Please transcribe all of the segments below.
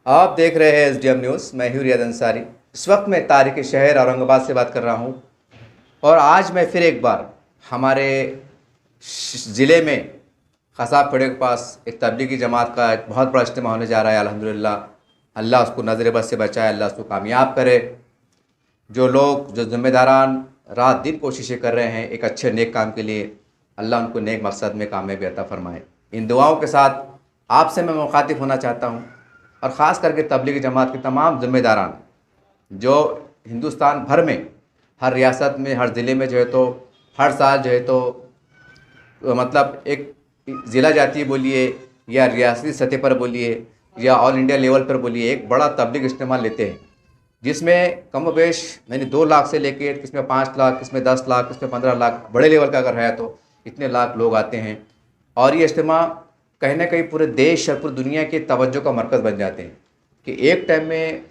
आप देख रहे हैं एसडीएम न्यूज़। मैं हूं रियाद अंसारी। इस वक्त मैं तारीख़ी शहर औरंगाबाद से बात कर रहा हूं और आज मैं फिर एक बार हमारे ज़िले में खसाब पेड़े के पास एक तबलीगी जमात का एक बहुत बड़ा इज्तिमा होने जा रहा है। अल्हम्दुलिल्लाह, अल्लाह उसको नज़र बद से बचाए, अल्लाह उसको कामयाब करे। जो लोग जो ज़िम्मेदारान रात दिन कोशिशें कर रहे हैं एक अच्छे नेक काम के लिए, अल्लाह उनको नेक मकसद में कामयाबी अता फ़रमाए। इन दुआओं के साथ आपसे मैं मुखातिब होना चाहता हूँ और ख़ास करके तबलीगी जमात के तमाम ज़िम्मेदारान जो हिंदुस्तान भर में हर रियासत में हर ज़िले में जो है तो हर साल जो है तो मतलब एक ज़िला जाती बोलिए या रियासती सतह पर बोलिए या ऑल इंडिया लेवल पर बोलिए, एक बड़ा तबलीग इज्तिमा लेते हैं जिसमें कम बेश मैंने 2 लाख से लेकर किसमें 5 लाख, किसमें 10 लाख, किसमें 15 लाख, बड़े लेवल का अगर है तो इतने लाख लोग आते हैं। और ये इज्तिमा कहीं ना कहीं पूरे देश और पूरी दुनिया की तवज्जो का मरकज़ बन जाते हैं कि एक टाइम में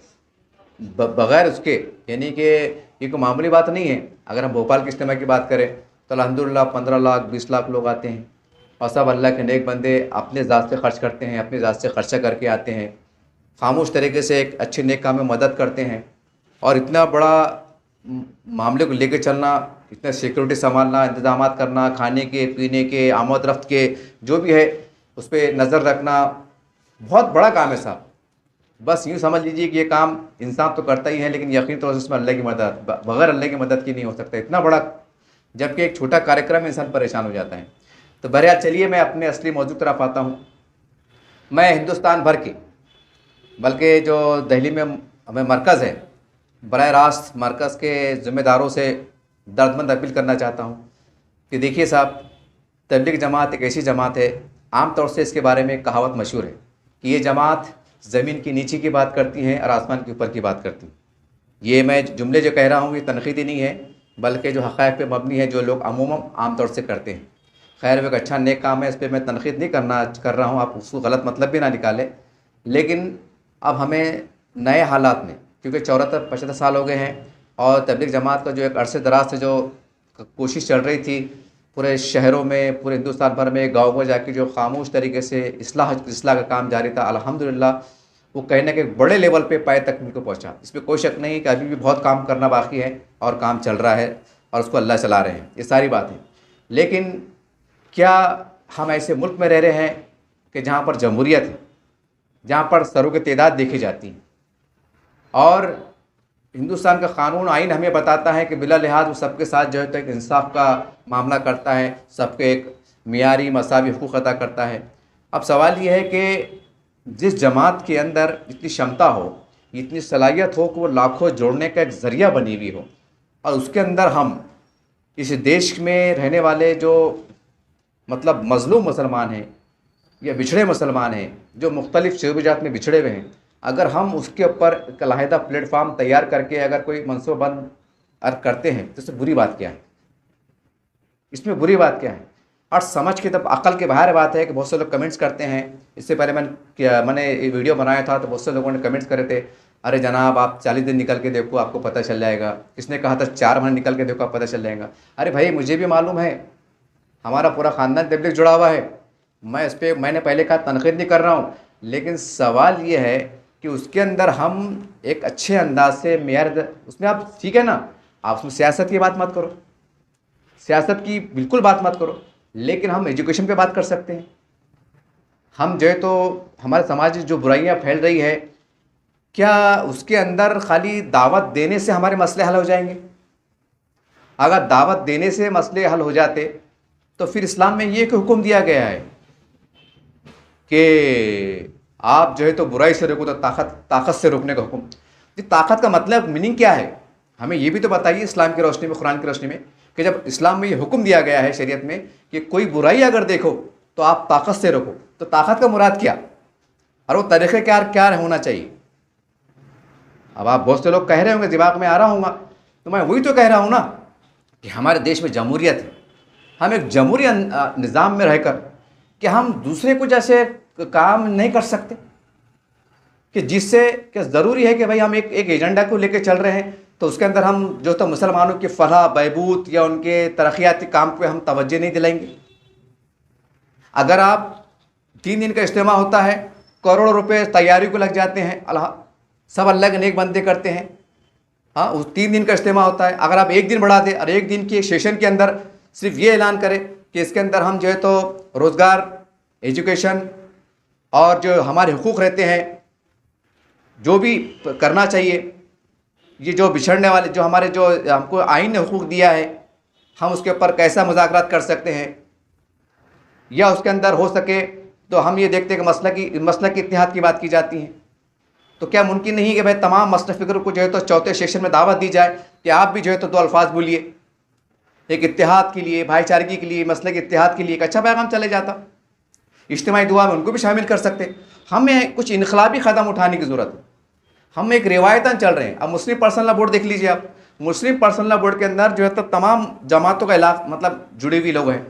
बग़ैर उसके, यानी कि ये कोई मामूली बात नहीं है। अगर हम भोपाल के इज्तिमा की बात करें तो अल्हम्दुलिल्लाह 15 लाख 20 लाख लोग आते हैं और सब अल्लाह के नेक बंदे अपने ज़ात से खर्च करते हैं, अपने ज़ात से खर्चा करके आते हैं, खामोश तरीके से एक अच्छे नेक काम में मदद करते हैं। और इतना बड़ा मामले को लेकर चलना, इतना सिक्योरिटी संभालना, इंतजाम करना, खाने के पीने के आमद रफ्त के जो भी है उस पर नज़र रखना, बहुत बड़ा काम है साहब। बस यूँ समझ लीजिए कि ये काम इंसान तो करता ही है, लेकिन यकीन तो उसमें अल्लाह की मदद, बग़ैर अल्लाह की मदद की नहीं हो सकता इतना बड़ा, जबकि एक छोटा कार्यक्रम इंसान परेशान हो जाता है। तो बहरहाल चलिए मैं अपने असली मौजू तरफ आता हूँ। मैं हिंदुस्तान भर के, बल्कि जो दिल्ली में हमें मरकज़ है, बराह रास्त मरकज़ के ज़िम्मेदारों से दर्दमंद अपील करना चाहता हूँ कि देखिए साहब, तबलीग जमात एक ऐसी जमात है, आम तौर से इसके बारे में कहावत मशहूर है कि ये जमात ज़मीन के नीचे की बात करती है और आसमान के ऊपर की बात करती है। ये मैं जुमले जो कह रहा हूँ ये तनक़ीदी नहीं है, बल्कि जो हक़ाइक़ पे मबनी है, जो लोग अमूमन आम तौर से करते हैं। खैर वो एक अच्छा नेक काम है, इस पर मैं तनक़ीद नहीं कर रहा हूँ, आप उसको गलत मतलब भी ना निकालें। लेकिन अब हमें नए हालात में, क्योंकि 74-75 साल हो गए हैं और तबलीग जमात का जो एक अरसे दराज से जो कोशिश चल रही थी पूरे शहरों में, पूरे हिंदुस्तान भर में, गाँव में जाके जो खामोश तरीके से इस्लाह का काम जारी था, अल्हम्दुलिल्लाह वो कहीं ना कहीं बड़े लेवल पे पाए तक उनको पहुँचा। इसमें कोई शक नहीं कि अभी भी बहुत काम करना बाकी है और काम चल रहा है और उसको अल्लाह चला रहे हैं, ये सारी बात है। लेकिन क्या हम ऐसे मुल्क में रह रहे हैं कि जहाँ पर जमहूरियत है, जहाँ पर सरों की तादाद देखी जाती है और हिंदुस्तान का कानून आइन हमें बताता है कि बिला लिहाज वो सबके साथ जो है तो एक इंसाफ का मामला करता है, सबके एक मियारी मसावी हुकूक़ अता करता है। अब सवाल ये है कि जिस जमात के अंदर इतनी क्षमता हो, इतनी सलाहियत हो कि वो लाखों जोड़ने का एक ज़रिया बनी हुई हो, और उसके अंदर हम इस देश में रहने वाले जो मतलब मज़लूम मुसलमान हैं या बिछड़े मुसलमान हैं, जो मुख्तलिफ़ शोबजात में बिछड़े हुए हैं, अगर हम उसके ऊपर एक अलहदा प्लेटफार्म तैयार करके अगर कोई मनसूबाबंद करते हैं तो इसमें बुरी बात क्या है? इसमें बुरी बात क्या है? और समझ के तब अकल के बाहर बात है कि बहुत से लोग कमेंट्स करते हैं। इससे पहले मैंने ये वीडियो बनाया था तो बहुत से लोगों ने कमेंट्स करे थे, अरे जनाब आप 40 दिन निकल के देखो आपको पता चल जाएगा। किसने कहा था 4 महीने निकल के देखो आप पता चल जाएगा। अरे भाई मुझे भी मालूम है, हमारा पूरा ख़ानदान तबलीग जुड़ा हुआ है, मैं इस पर मैंने पहले कहा तनक़ीद नहीं कर रहा हूँ, लेकिन सवाल ये है कि उसके अंदर हम एक अच्छे अंदाज से मेयर उसमें, आप ठीक है ना, आप उसमें सियासत की बात मत करो, सियासत की बिल्कुल बात मत करो, लेकिन हम एजुकेशन पे बात कर सकते हैं। हम जो है तो हमारे समाज में जो बुराइयां फैल रही है, क्या उसके अंदर खाली दावत देने से हमारे मसले हल हो जाएंगे? अगर दावत देने से मसले हल हो जाते तो फिर इस्लाम में ये हुक्म दिया गया है कि आप जो है तो बुराई से रोको, तो ताकत से रोकने का हुक्म। ये ताकत का मतलब मीनिंग क्या है, हमें ये भी तो बताइए इस्लाम की रोशनी में, कुरान की रोशनी में, कि जब इस्लाम में ये हुक्म दिया गया है शरीयत में कि कोई बुराई अगर देखो तो आप ताकत से रोको, तो ताकत का मुराद क्या और वो तरीक़े क्या क्या होना चाहिए? अब आप बहुत से लोग कह रहे होंगे, दिमाग में आ रहा होगा, तो मैं वही तो कह रहा हूँ ना कि हमारे देश में जमहूरियत है, हम एक जमहूरी निज़ाम में रहकर कि हम दूसरे को जैसे काम नहीं कर सकते, कि जिससे कि ज़रूरी है कि भाई हम एक एजेंडा को लेकर चल रहे हैं तो उसके अंदर हम जो तो मुसलमानों की फलाह बहबूद या उनके तरक्याती काम पे हम तवज्जो नहीं दिलाएंगे। अगर आप 3 दिन का इज्तिमा होता है करोड़ों रुपए तैयारी को लग जाते हैं। अल्लाह सब अल्लाह के नेक बंदे करते हैं। हाँ, उस 3 दिन का इज्तिमा होता है। अगर आप एक दिन बढ़ा दें और एक दिन के सेशन के अंदर सिर्फ ये ऐलान करें कि इसके अंदर हम जो है तो रोज़गार, एजुकेशन और जो हमारे हुकूक़ रहते हैं, जो भी करना चाहिए, ये जो बिछड़ने वाले जो हमारे जो हमको आइन ने हुकूक़ दिया है, हम उसके ऊपर कैसा मुज़ाकरात कर सकते हैं, या उसके अंदर हो सके तो हम ये देखते हैं कि मसला की इत्तेहाद की बात की जाती है। तो क्या मुमकिन नहीं कि भाई तमाम मसला फ़िक्र को जो है तो चौथे सेशन में दावत दी जाए कि आप भी जो है तो 2 अल्फाज बोलिए, एक इत्तेहाद के लिए, भाईचारगी के लिए, मसले के इत्तेहाद के लिए एक अच्छा पैगाम चले जाता। इज्तिमाई दुआ में उनको भी शामिल कर सकते। हमें कुछ इनकलाबी कदम उठाने की ज़रूरत है। हम एक रिवायतन चल रहे हैं। अब मुस्लिम पर्सनल लॉ बोर्ड देख लीजिए आप। मुस्लिम पर्सनल लॉ बोर्ड के अंदर जो है तो तमाम जमातों का इलाक़ मतलब जुड़े हुए लोग हैं,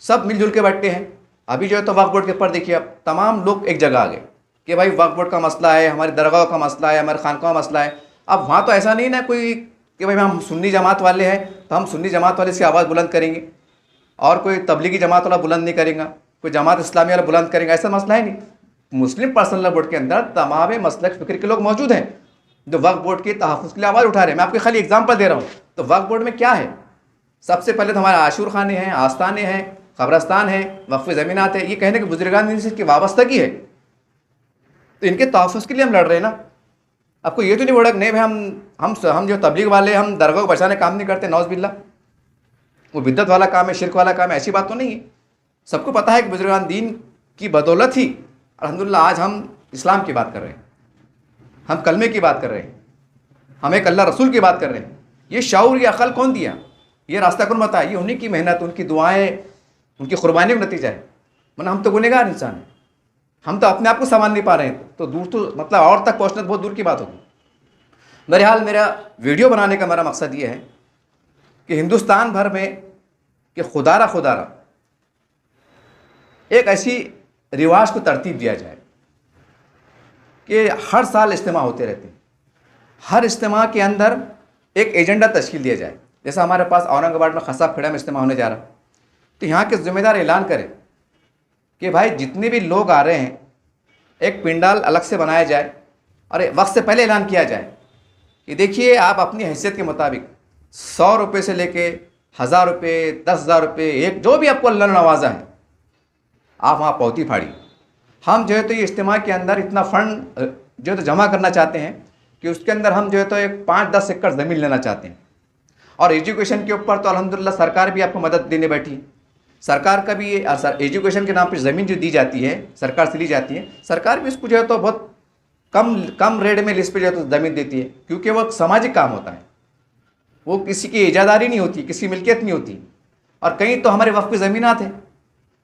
सब मिलजुल के बैठते हैं। अभी जो है तो वक्फ बोर्ड के ऊपर देखिए आप तमाम लोग एक जगह आ गए कि भाई वक्फ बोर्ड का मसला है, हमारी दरगाह का मसला है, हमारे खानका का मसला है। अब वहाँ तो ऐसा नहीं ना कोई कि भाई हम सुन्नी जमात वाले हैं तो हम सुन्नी जमात वाले से आवाज़ बुलंद करेंगे और कोई तबलीगी जमात वाला बुलंद नहीं करेगा, कोई जमात इस्लामी वाला बुलंद करेगा, ऐसा मसला है नहीं। मुस्लिम पर्सनल लॉ बोर्ड के अंदर तमाम मसलक फ़िक्र के लोग मौजूद हैं जो वक्फ बोर्ड के तहफ़्फ़ुज़ के लिए आवाज़ उठा रहे हैं। मैं आपको खाली एग्जाम्पल दे रहा हूँ। तो वक्फ बोर्ड में क्या है, सबसे पहले तो हमारे आशूर खाने हैं, आस्थाने हैं, कब्रस्तान है, वक्फ़ ज़मीनात है। ये कहने के बुजुर्गान से इसकी वाबस्तगी है, तो इनके तहफ़्फ़ुज़ के लिए हम लड़ रहे हैं ना। आपको ये तो नहीं बोला कि नहीं भाई हम जो तबलीग वाले हम दरगाह को बचाने काम नहीं करते, नौज़ बिल्ला, वो बिद्दत वाला काम है, शिरक वाला काम है, ऐसी बात तो नहीं है। सबको पता है कि बुजुर्गान दीन की बदौलत ही अल्हम्दुलिल्लाह आज हम इस्लाम की बात कर रहे हैं, हम कलमे की बात कर रहे हैं, हम एक अल्लाह रसूल की बात कर रहे हैं। ये शाऊर, ये अक़ल कौन दिया, ये रास्ता कौन बताया? ये उन्हीं की मेहनत, उनकी दुआएँ, उनकी कुर्बानी का नतीजा है। वरना हम तो गुनहगार इंसान हैं, हम तो अपने आप को संभाल नहीं पा रहे हैं, तो दूर तो मतलब और तक पहुँचना बहुत दूर की बात होगी। बहरहाल मेरा वीडियो बनाने का मेरा मकसद ये है कि हिंदुस्तान भर में कि खुदारा एक ऐसी रिवाज को तरतीब दिया जाए कि हर साल इज्तिमा होते रहते हैं, हर इज्तिमा के अंदर एक एजेंडा तश्कील दिया जाए। जैसा हमारे पास औरंगाबाद में खसाब खेड़ा में इज्तिमा होने जा रहा, तो यहाँ के ज़िम्मेदार ऐलान करें कि भाई जितने भी लोग आ रहे हैं एक पिंडाल अलग से बनाया जाए और वक्त से पहले ऐलान किया जाए कि देखिए आप अपनी हैसियत के मुताबिक 100 रुपये से लेके 1000 रुपये, 10,000 रुपये, एक जो भी आपको अल्लाह ने नवाजा है आप वहाँ पौती फाड़ी। हम जो है तो ये इज्तिमा के अंदर इतना फ़ंड जो है तो जमा करना चाहते हैं कि उसके अंदर हम जो है तो एक 5-10 एकड़ ज़मीन लेना चाहते हैं। और एजुकेशन के ऊपर तो अल्हम्दुलिल्लाह सरकार भी आपको मदद देने बैठी है। सरकार का भी ये एजुकेशन के नाम पर ज़मीन जो दी जाती है सरकार से ली जाती है, सरकार भी इसको जो है तो बहुत कम रेट में लिस्ट पे जो है तो ज़मीन देती है, क्योंकि वो सामाजिक काम होता है, वो किसी की इजादारी नहीं होती, किसी की मिल्कियत नहीं होती। और कहीं तो हमारे वक्फ की ज़मीनात है,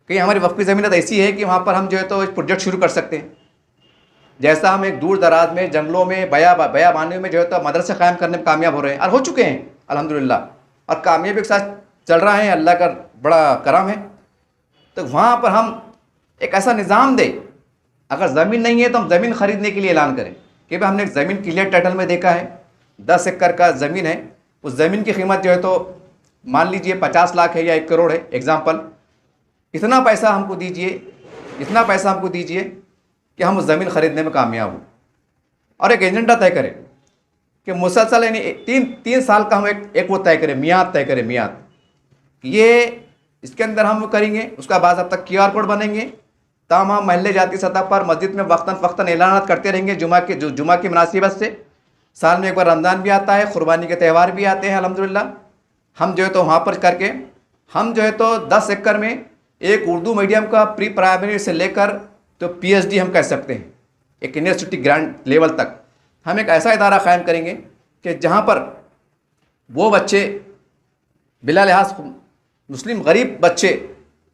कहीं हमारी वक्फ की ज़मीनात ऐसी है कि वहाँ पर हम जो है तो एक प्रोजेक्ट शुरू कर सकते हैं। जैसा हम एक दूर दराज में जंगलों में बयाबानी में जो है तो मदरसे क़ायम करने में कामयाब हो रहे हैं और हो चुके हैं अल्हम्दुलिल्लाह, और कामयाबी के साथ चल रहा है, अल्लाह का बड़ा करम है। तो वहाँ पर हम एक ऐसा निज़ाम दें, अगर ज़मीन नहीं है तो हम ज़मीन ख़रीदने के लिए ऐलान करें कि भाई हमने एक ज़मीन क्लियर टाइटल में देखा है, 10 एकड़ का ज़मीन है, उस ज़मीन की कीमत जो है तो मान लीजिए 50 लाख है या 1 करोड़ है एग्ज़ाम्पल, इतना पैसा हमको दीजिए, इतना पैसा हमको दीजिए कि हम उस ज़मीन ख़रीदने में कामयाब हों। और एक एजेंडा तय करें कि मुसलसल यानी 3 साल का हम एक वो तय करें, मियाद तय करें, मियाद ये इसके अंदर हम करेंगे। उसका बाद अब तक QR कोड बनेंगे, तमाम महल्ले जाती सतह पर मस्जिद में वक्तन ऐलानात करते रहेंगे जुमा की मुनासिबत से। साल में एक बार रमज़ान भी आता है, क़ुरबानी के त्यौहार भी आते हैं अल्हम्दुलिल्लाह। हम जो है तो वहाँ पर करके हम जो है तो 10 एकड़ में एक उर्दू मीडियम का प्री प्राइमरी से लेकर तो PhD हम कह सकते हैं, एक यूनिवर्सिटी ग्रांड लेवल तक हम एक ऐसा इदारा क़ायम करेंगे कि जहाँ पर वो बच्चे बिला लिहाज मुस्लिम गरीब बच्चे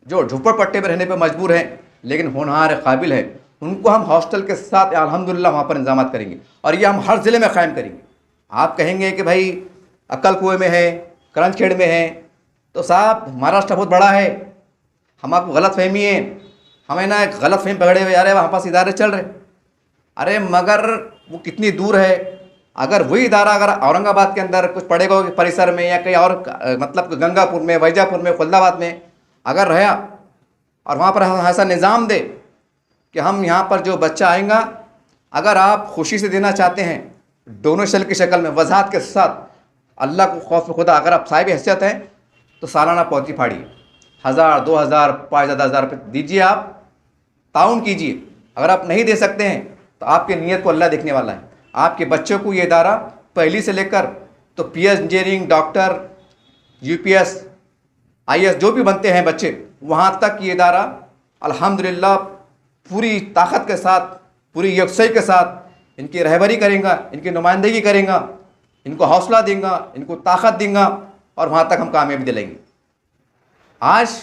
जो झोपड़पट्टे में रहने पर मजबूर हैं लेकिन होनहार काबिल है, उनको हम हॉस्टल के साथ अल्हम्दुलिल्लाह वहाँ पर इंतजाम करेंगे और ये हम हर ज़िले में क़ायम करेंगे। आप कहेंगे कि भाई अक्कल कुएँ में है, करंजखेड़ में है, तो साहब महाराष्ट्र बहुत बड़ा है, हम आपको गलत फहमी है, हमें ना एक गलत फहमी पकड़े हुए, अरे वहाँ पास इदारे चल रहे, अरे मगर वो कितनी दूर है। अगर वही इदारा अगर औरंगाबाद के अंदर कुछ पड़ेगा परिसर में या कहीं और मतलब गंगापुर में, वैजापुर में, खुलदाबाद में अगर रहा और वहाँ पर ऐसा निज़ाम दे कि हम यहाँ पर जो बच्चा आएगा, अगर आप खुशी से देना चाहते हैं डोनेशन की शक्ल में वजाहत के साथ, अल्लाह को खौफ खुदा, अगर आप साहिब हैसियत हैं तो सालाना पौती फाड़िए, 1000, 2000, 5000 रुपये दीजिए, आप ताउन कीजिए। अगर आप नहीं दे सकते हैं तो आपकी नीयत को अल्लाह देखने वाला है। आपके बच्चों को ये इदारा पहली से लेकर तो PS engineering, doctor, UPS, IAS जो भी बनते हैं बच्चे, वहाँ तक ये इदारा अल्हम्दुलिल्लाह पूरी ताकत के साथ, पूरी यकसई के साथ इनकी रहबरी करेंगे, इनकी नुमाइंदगी करेंगे, इनको हौसला देंगे, इनको ताकत देंगे और वहाँ तक हम कामयाबी दिलाएंगे। आज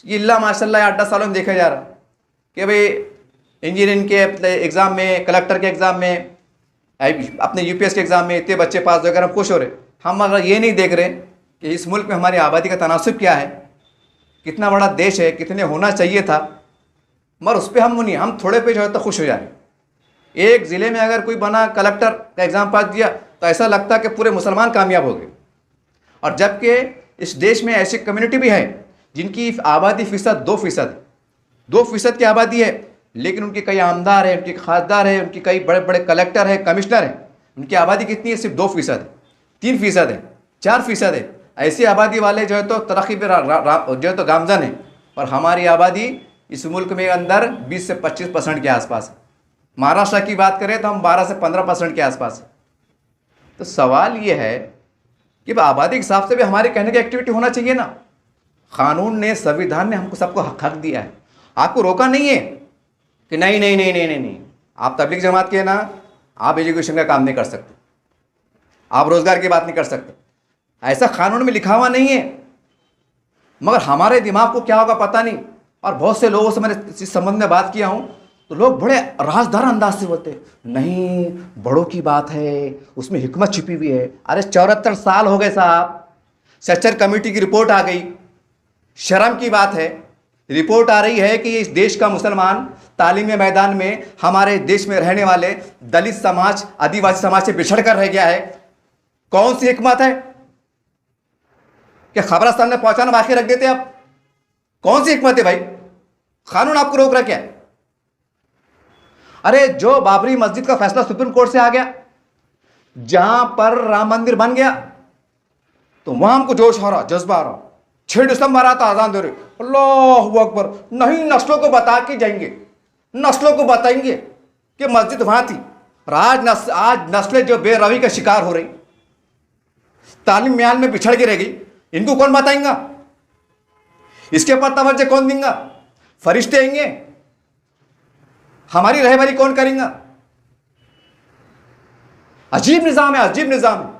ये अल्लाह माशाल्लाह 8-10 सालों में देखा जा रहा कि भाई इंजीनियरिंग के एग्ज़ाम में, कलेक्टर के एग्ज़ाम में, अपने यूपीएस के एग्ज़ाम में इतने बच्चे पास होकर हम खुश हो रहे। हम अगर ये नहीं देख रहे कि इस मुल्क में हमारी आबादी का तनासुब क्या है, कितना बड़ा देश है, कितने होना चाहिए था, मगर उस पर हम नहीं, हम थोड़े पे जो है तो खुश हो जाए। एक ज़िले में अगर कोई बना, कलेक्टर का एग्ज़ाम पास दिया, तो ऐसा लगता कि पूरे मुसलमान कामयाब हो गए। और जबकि इस देश में ऐसी कम्युनिटी भी है जिनकी आबादी फ़ीसद 2% की आबादी है, लेकिन उनके कई आमदार हैं, उनके खासदार हैं, उनके कई बड़े बड़े कलेक्टर हैं, कमिश्नर हैं। उनकी आबादी कितनी है? सिर्फ 2% है, 3% है, 4% है। ऐसी आबादी वाले जो है तो तरक्की पे जो है तो गामजन है। और हमारी आबादी इस मुल्क में अंदर 20 से 25% के आसपास है। महाराष्ट्र की बात करें तो हम 12 से 15% के आसपास है। तो सवाल ये है कि आबादी के हिसाब से भी हमारे कहने की एक्टिविटी होना चाहिए ना। कानून ने, संविधान ने हमको सबको हक दिया है, आपको रोका नहीं है कि नहीं नहीं नहीं नहीं नहीं नहीं आप तबलीग जमात के ना, आप एजुकेशन का काम नहीं कर सकते, आप रोज़गार की बात नहीं कर सकते, ऐसा कानून में लिखा हुआ नहीं है। मगर हमारे दिमाग को क्या होगा पता नहीं। और बहुत से लोगों से मैंने इस संबंध में बात किया हूँ तो लोग बड़े राजदार अंदाज से बोलते हैं, नहीं बड़ों की बात है, उसमें हिकमत छिपी हुई है। अरे 74 साल हो गए साहब, सेक्टर कमेटी की रिपोर्ट आ गई, शर्म की बात है। रिपोर्ट आ रही है कि इस देश का मुसलमान तालीमी मैदान में, हमारे देश में रहने वाले दलित समाज, आदिवासी समाज से बिछड़ कर रह गया है। कौन सी हिकमत है कि खबरस्तान में पहुंचाना बाकी रख देते आप? कौन सी हिकमत है भाई? कानून आपको रोक रहा क्या? अरे जो बाबरी मस्जिद का फैसला सुप्रीम कोर्ट से आ गया, जहां पर राम मंदिर बन गया, तो वहां हमको जोश हो रहा, जज्बा आ रहा। 6 दिसंबर आता आजान दे रहे, अल्लाहू अकबर। नहीं, नस्लों को बता के जाएंगे, नस्लों को बताएंगे कि मस्जिद वहां थी। आज नस्लें जो बेरवि का शिकार हो रही, तालीम म्यान में बिछड़ के रह गई, इनको कौन बताएंगा? इसके ऊपर तवज्जो कौन देंगे? फरिश्ते आएंगे? हमारी रहबरी कौन करेंगे? अजीब निजाम है, अजीब निजाम है।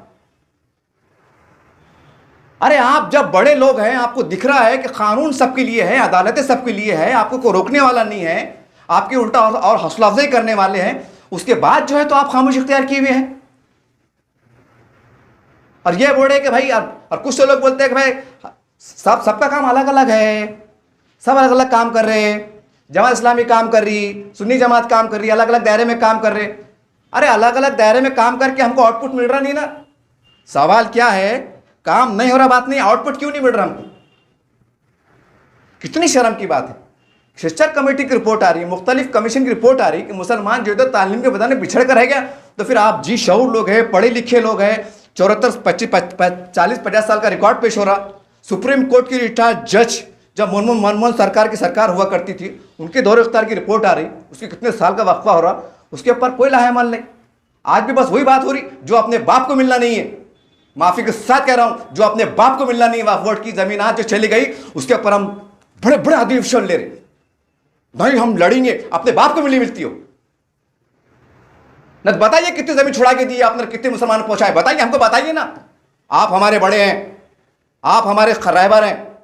अरे आप जब बड़े लोग हैं, आपको दिख रहा है कि कानून सबके लिए है, अदालतें सबके लिए है, आपको कोई रोकने वाला नहीं है, आपकी उल्टा और हौसला अफजाई करने वाले हैं, उसके बाद जो है तो आप खामोश इख्तियार किए हुए हैं। और ये बोले कि भाई, और कुछ तो लोग बोलते हैं कि भाई सबका काम अलग अलग है, सब अलग अलग काम कर रहे हैं, जमात इस्लामी काम कर रही, सुन्नी जमात काम कर रही, अलग अलग दायरे में काम कर रहे। अरे अलग अलग दायरे में काम करके हमको आउटपुट मिल रहा नहीं ना। सवाल क्या है, काम नहीं हो रहा बात नहीं, आउटपुट क्यों नहीं मिल रहा हमको? कितनी शर्म की बात है। शिक्षा कमेटी की रिपोर्ट आ रही है, मुख्तलिफ कमीशन की रिपोर्ट आ रही है कि मुसलमान जो है तालीम के मैदान में बिछड़ कर रह गया। तो फिर आप जी शऊर लोग हैं, पढ़े लिखे लोग हैं, 40-50 साल का रिकॉर्ड पेश हो रहा। सुप्रीम कोर्ट की रिटायर्ड जज जब मनमोहन सरकार की सरकार हुआ करती थी, उनके दौरे इख्तियार की रिपोर्ट आ रही, उसके कितने साल का वक्फा हो रहा, उसके ऊपर कोई लाहेमल नहीं। आज भी बस वही बात हो रही जो अपने बाप को मिलना नहीं है, माफी के साथ कह रहा हूं, जो अपने बाप को मिलना नहीं है, वक्फ बोर्ड की जमीन आज जो चली गई, उसके ऊपर हम बड़े बड़े आदमी एक्शन ले रहे। नहीं हम लड़ेंगे, अपने बाप को मिलती हो न। बताइए कितनी जमीन छुड़ा के दी आपने, कितने मुसलमान पहुंचाए, बताइए हमको, बताइए ना। आप हमारे बड़े हैं, आप हमारे रहबर हैं,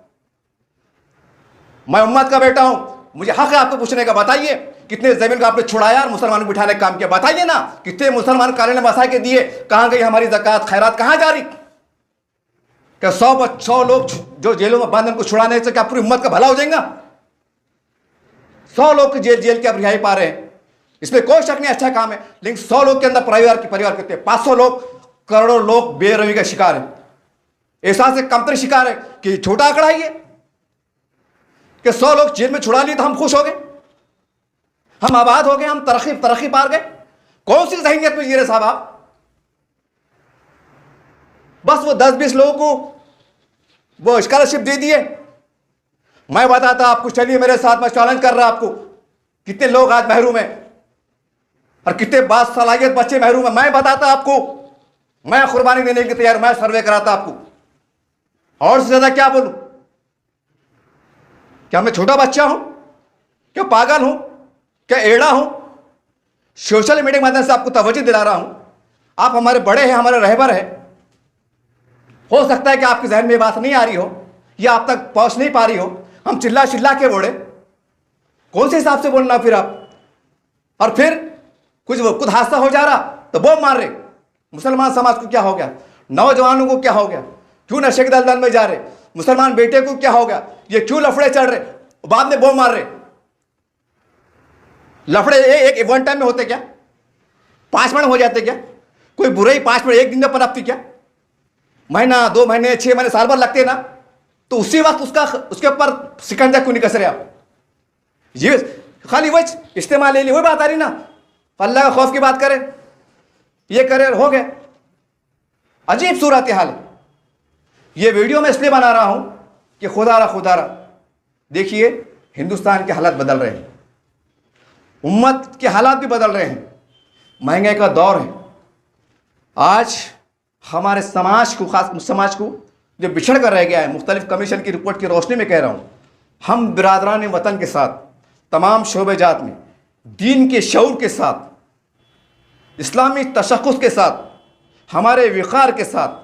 मैं उम्मत का बेटा हूं, मुझे हक है आपको पूछने का। बताइए कितने जमीन का आपने छुड़ाया और मुसलमान बिठाने का काम किया, बताइए ना। कितने मुसलमान काले ने बसा के दिए, कहां गई हमारी ज़कात खैरात, कहां जा रही? क्या 100 लोग जो जेलों में बंद, उनको छुड़ाने से क्या पूरी उम्मत का भला हो जाएगा? 100 लोग जेल के अब रिहाई पा रहे हैं, इसमें कोई शक नहीं, अच्छा काम है। लेकिन 100 लोग के अंदर परिवार कितने? 500 लोग, करोड़ों लोग बेरहमी का शिकार है, एहसास से कमतर शिकार है। कि छोटा आंकड़ा है ये कि 100 लोग जेल में छुड़ा लिए तो हम खुश हो गए? हम आबाद हो गए, हम तरक्की पार गए। कौन सी जहनीत में जी रहे साहब आप? बस वो 10-20 लोगों को वो स्कॉलरशिप दे दिए। मैं बताता आपको, चलिए मेरे साथ, मैं चैलेंज कर रहा आपको, कितने लोग आज महरूम हैं और कितने बासलाहियत बच्चे महरूम हैं। मैं बताता आपको, मैं कुर्बानी देने के तैयार, मैं सर्वे कराता आपको। और से ज्यादा क्या बोलूं? क्या मैं छोटा बच्चा हूं? क्या पागल हूं? क्या एड़ा हूं? सोशल मीडिया के माध्यम से आपको तवज्जो दिला रहा हूं। आप हमारे बड़े हैं, हमारे रहबर हैं। हो सकता है कि आपके जहन में बात नहीं आ रही हो या आप तक पहुंच नहीं पा रही हो। हम चिल्ला चिल्ला के बोले, कौन से हिसाब से बोलना फिर आप? और फिर कुछ हादसा हो जा रहा तो बम मार रहे। मुसलमान समाज को क्या हो गया? नौजवानों को क्या हो गया? क्यों नशे के दलदल में जा रहे? मुसलमान बेटे को क्या हो गया? ये क्यों लफड़े चढ़ रहे? बाद में बम मार रहे। लफड़े एक वन टाइम में होते क्या? 5 मिनट हो जाते क्या? कोई बुराई 5 मिनट एक दिन में पनपती क्या? महीना, 2 महीने, 6 महीने, साल भर लगते ना। तो उसी वक्त उसके ऊपर शिकंजा क्यों नहीं कस रहे आप? ये खाली वही इस्तेमाल ले ली, वही बात आ रही ना। अल्लाह का खौफ की बात करें, ये करे, हो गए। अजीब सूरत हाल है। ये वीडियो मैं इसलिए बना रहा हूं कि खुदारा देखिए, हिंदुस्तान के हालात बदल रहे हैं, उम्मत के हालात भी बदल रहे हैं। महंगाई का दौर है। आज हमारे समाज को, खास समाज को जो बिछड़ कर रह गया है, मुख्तलिफ कमीशन की रिपोर्ट की रोशनी में कह रहा हूँ, हम बिरादरान वतन के साथ, तमाम शोबे जात में, दीन के शऊर के साथ, इस्लामी तशख़्ख़ुस के साथ, हमारे विक़ार के साथ,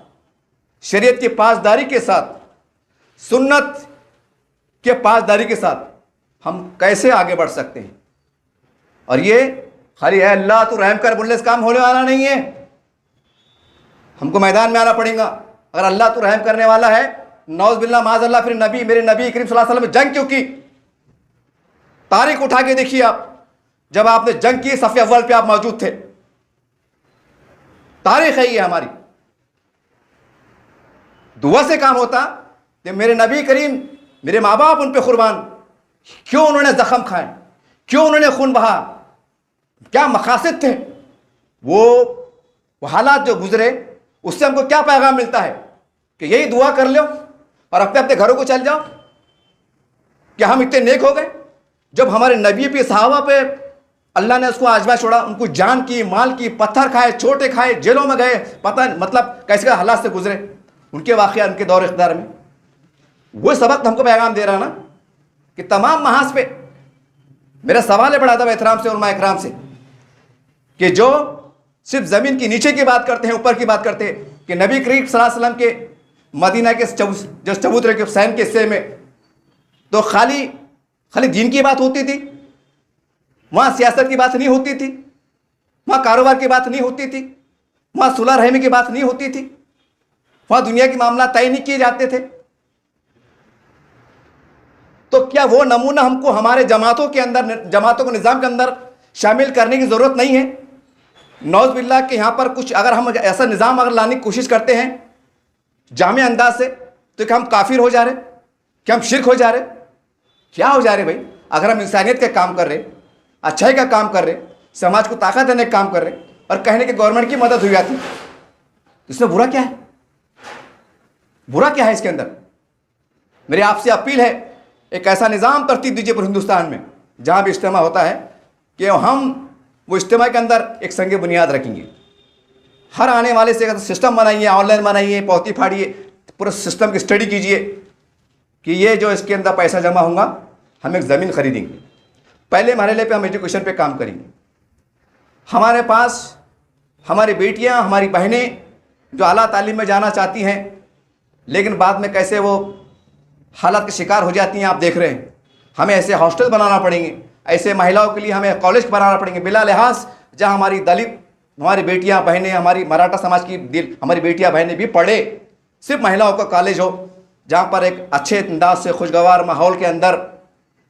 शरीयत की पासदारी के साथ, सुन्नत के पासदारी के साथ हम कैसे आगे बढ़ सकते हैं? और ये खाली है अल्लाह तो रहम कर बोलने से काम होने वाला नहीं है। हमको मैदान में आना पड़ेगा। अगर अल्लाह तो रहम करने वाला है, नौज़ बिल्लाह माज़अल्लाह, फिर मेरे नबी करीम सल्लल्लाहु अलैहि वसल्लम जंग क्यों की? तारीख उठा के देखिए आप, जब आपने जंग की सफ़े अव्वल पे आप मौजूद थे। तारीख है ये हमारी। दुआ से काम होता कि मेरे नबी करीम, मेरे माँ बाप उन पे कुर्बान, क्यों उन्होंने जख्म खाए, क्यों उन्होंने खून बहा, क्या मकासद थे? वो हालात जो गुजरे, उससे हमको क्या पैगाम मिलता है? कि यही दुआ कर लो और अपने अपने घरों को चल जाओ। क्या हम इतने नेक हो गए? जब हमारे नबी पे, सहाबा पे अल्लाह ने उसको आजमा छोड़ा, उनको जान की, माल की, पत्थर खाए, चोटें खाए, जेलों में गए, पता मतलब कैसे हालात से गुजरे उनके वाक़या, उनके दौर इख्तियार में। वो सबक हमको पैगाम दे रहा ना कि तमाम महाज पे मेरा सवाल है बड़ा अदब एहतराम से, उलमा इकराम से, कि जो सिर्फ ज़मीन की नीचे की बात करते हैं, ऊपर की बात करते हैं, कि नबी करीम सल्लल्लाहु अलैहि वसल्लम के मदीना के जो चबूतरे के सैन के हिस्से में तो खाली दीन की बात होती थी। वहाँ सियासत की बात नहीं होती थी, वहाँ कारोबार की बात नहीं होती थी, वहाँ सुलह रहमी की बात नहीं होती थी, वहाँ दुनिया के मामला तय नहीं किए जाते थे। तो क्या वो नमूना हमको हमारे जमातों के अंदर, जमातों को निज़ाम के अंदर शामिल करने की ज़रूरत नहीं है? नौज़ बिल्लाह के यहाँ पर कुछ अगर हम ऐसा निज़ाम अगर लाने की कोशिश करते हैं जामे अंदाज से, तो क्या हम काफिर हो जा रहे? क्या हम शिरक हो जा रहे? क्या हो जा रहे भाई? अगर हम इंसानियत का काम कर रहे, अच्छाई का काम कर रहे, समाज को ताकत देने का काम कर रहे, और कहने के गवर्नमेंट की मदद हुई जाती, इसमें बुरा क्या है? बुरा क्या है इसके अंदर? मेरी आपसे अपील है, एक ऐसा निज़ाम तरतीब दीजिए पूरे हिंदुस्तान में, जहाँ भी इज्तिमा होता है, कि हम वो इज्तिमा के अंदर एक संग बुनियाद रखेंगे। हर आने वाले से अगर सिस्टम बनाइए, ऑनलाइन बनाइए, पौती फाड़िए, पूरे सिस्टम की स्टडी कीजिए कि ये जो इसके अंदर पैसा जमा होगा, हम एक ज़मीन खरीदेंगे। पहले मरहले पे हम एजुकेशन पे काम करेंगे। हमारे पास हमारी बेटियां, हमारी बहनें जो आला तालीम में जाना चाहती हैं, लेकिन बाद में कैसे वो हालात के शिकार हो जाती हैं, आप देख रहे हैं। हमें ऐसे हॉस्टल बनाना पड़ेंगे, ऐसे महिलाओं के लिए हमें कॉलेज बनाना पड़ेंगे बिला लिहाज, जहाँ हमारी दलित, हमारी बेटियां बहनें, हमारी मराठा समाज की हमारी बेटियां बहनें भी पढ़े। सिर्फ महिलाओं का कॉलेज हो, जहाँ पर एक अच्छे अंदाज से खुशगवार माहौल के अंदर,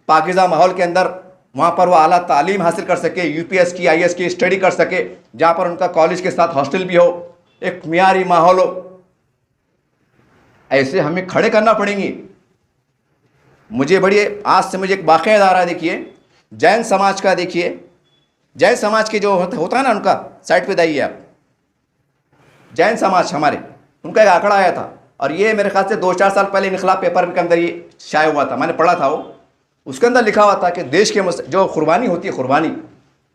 पाकीज़ा माहौल के अंदर, वहाँ पर वो आला तालीम हासिल कर सके, यूपीएस की, आईएएस की स्टडी कर सके, जहाँ पर उनका कॉलेज के साथ हॉस्टल भी हो, एक मियारी माहौल हो। ऐसे हमें खड़े करना पड़ेंगे। मुझे बड़ी आज से मुझे एक वाक़या याद आ रहा है। देखिए, जैन समाज का देखिए, जैन समाज के जो होता है ना, उनका साइड पे दाइए आप, जैन समाज हमारे, उनका एक आंकड़ा आया था, और ये मेरे ख्याल से 2-4 साल पहले इनकलाब पेपर के अंदर ये शाया हुआ था, मैंने पढ़ा था वो। उसके अंदर लिखा हुआ था कि देश के जो कुर्बानी होती है, कुर्बानी,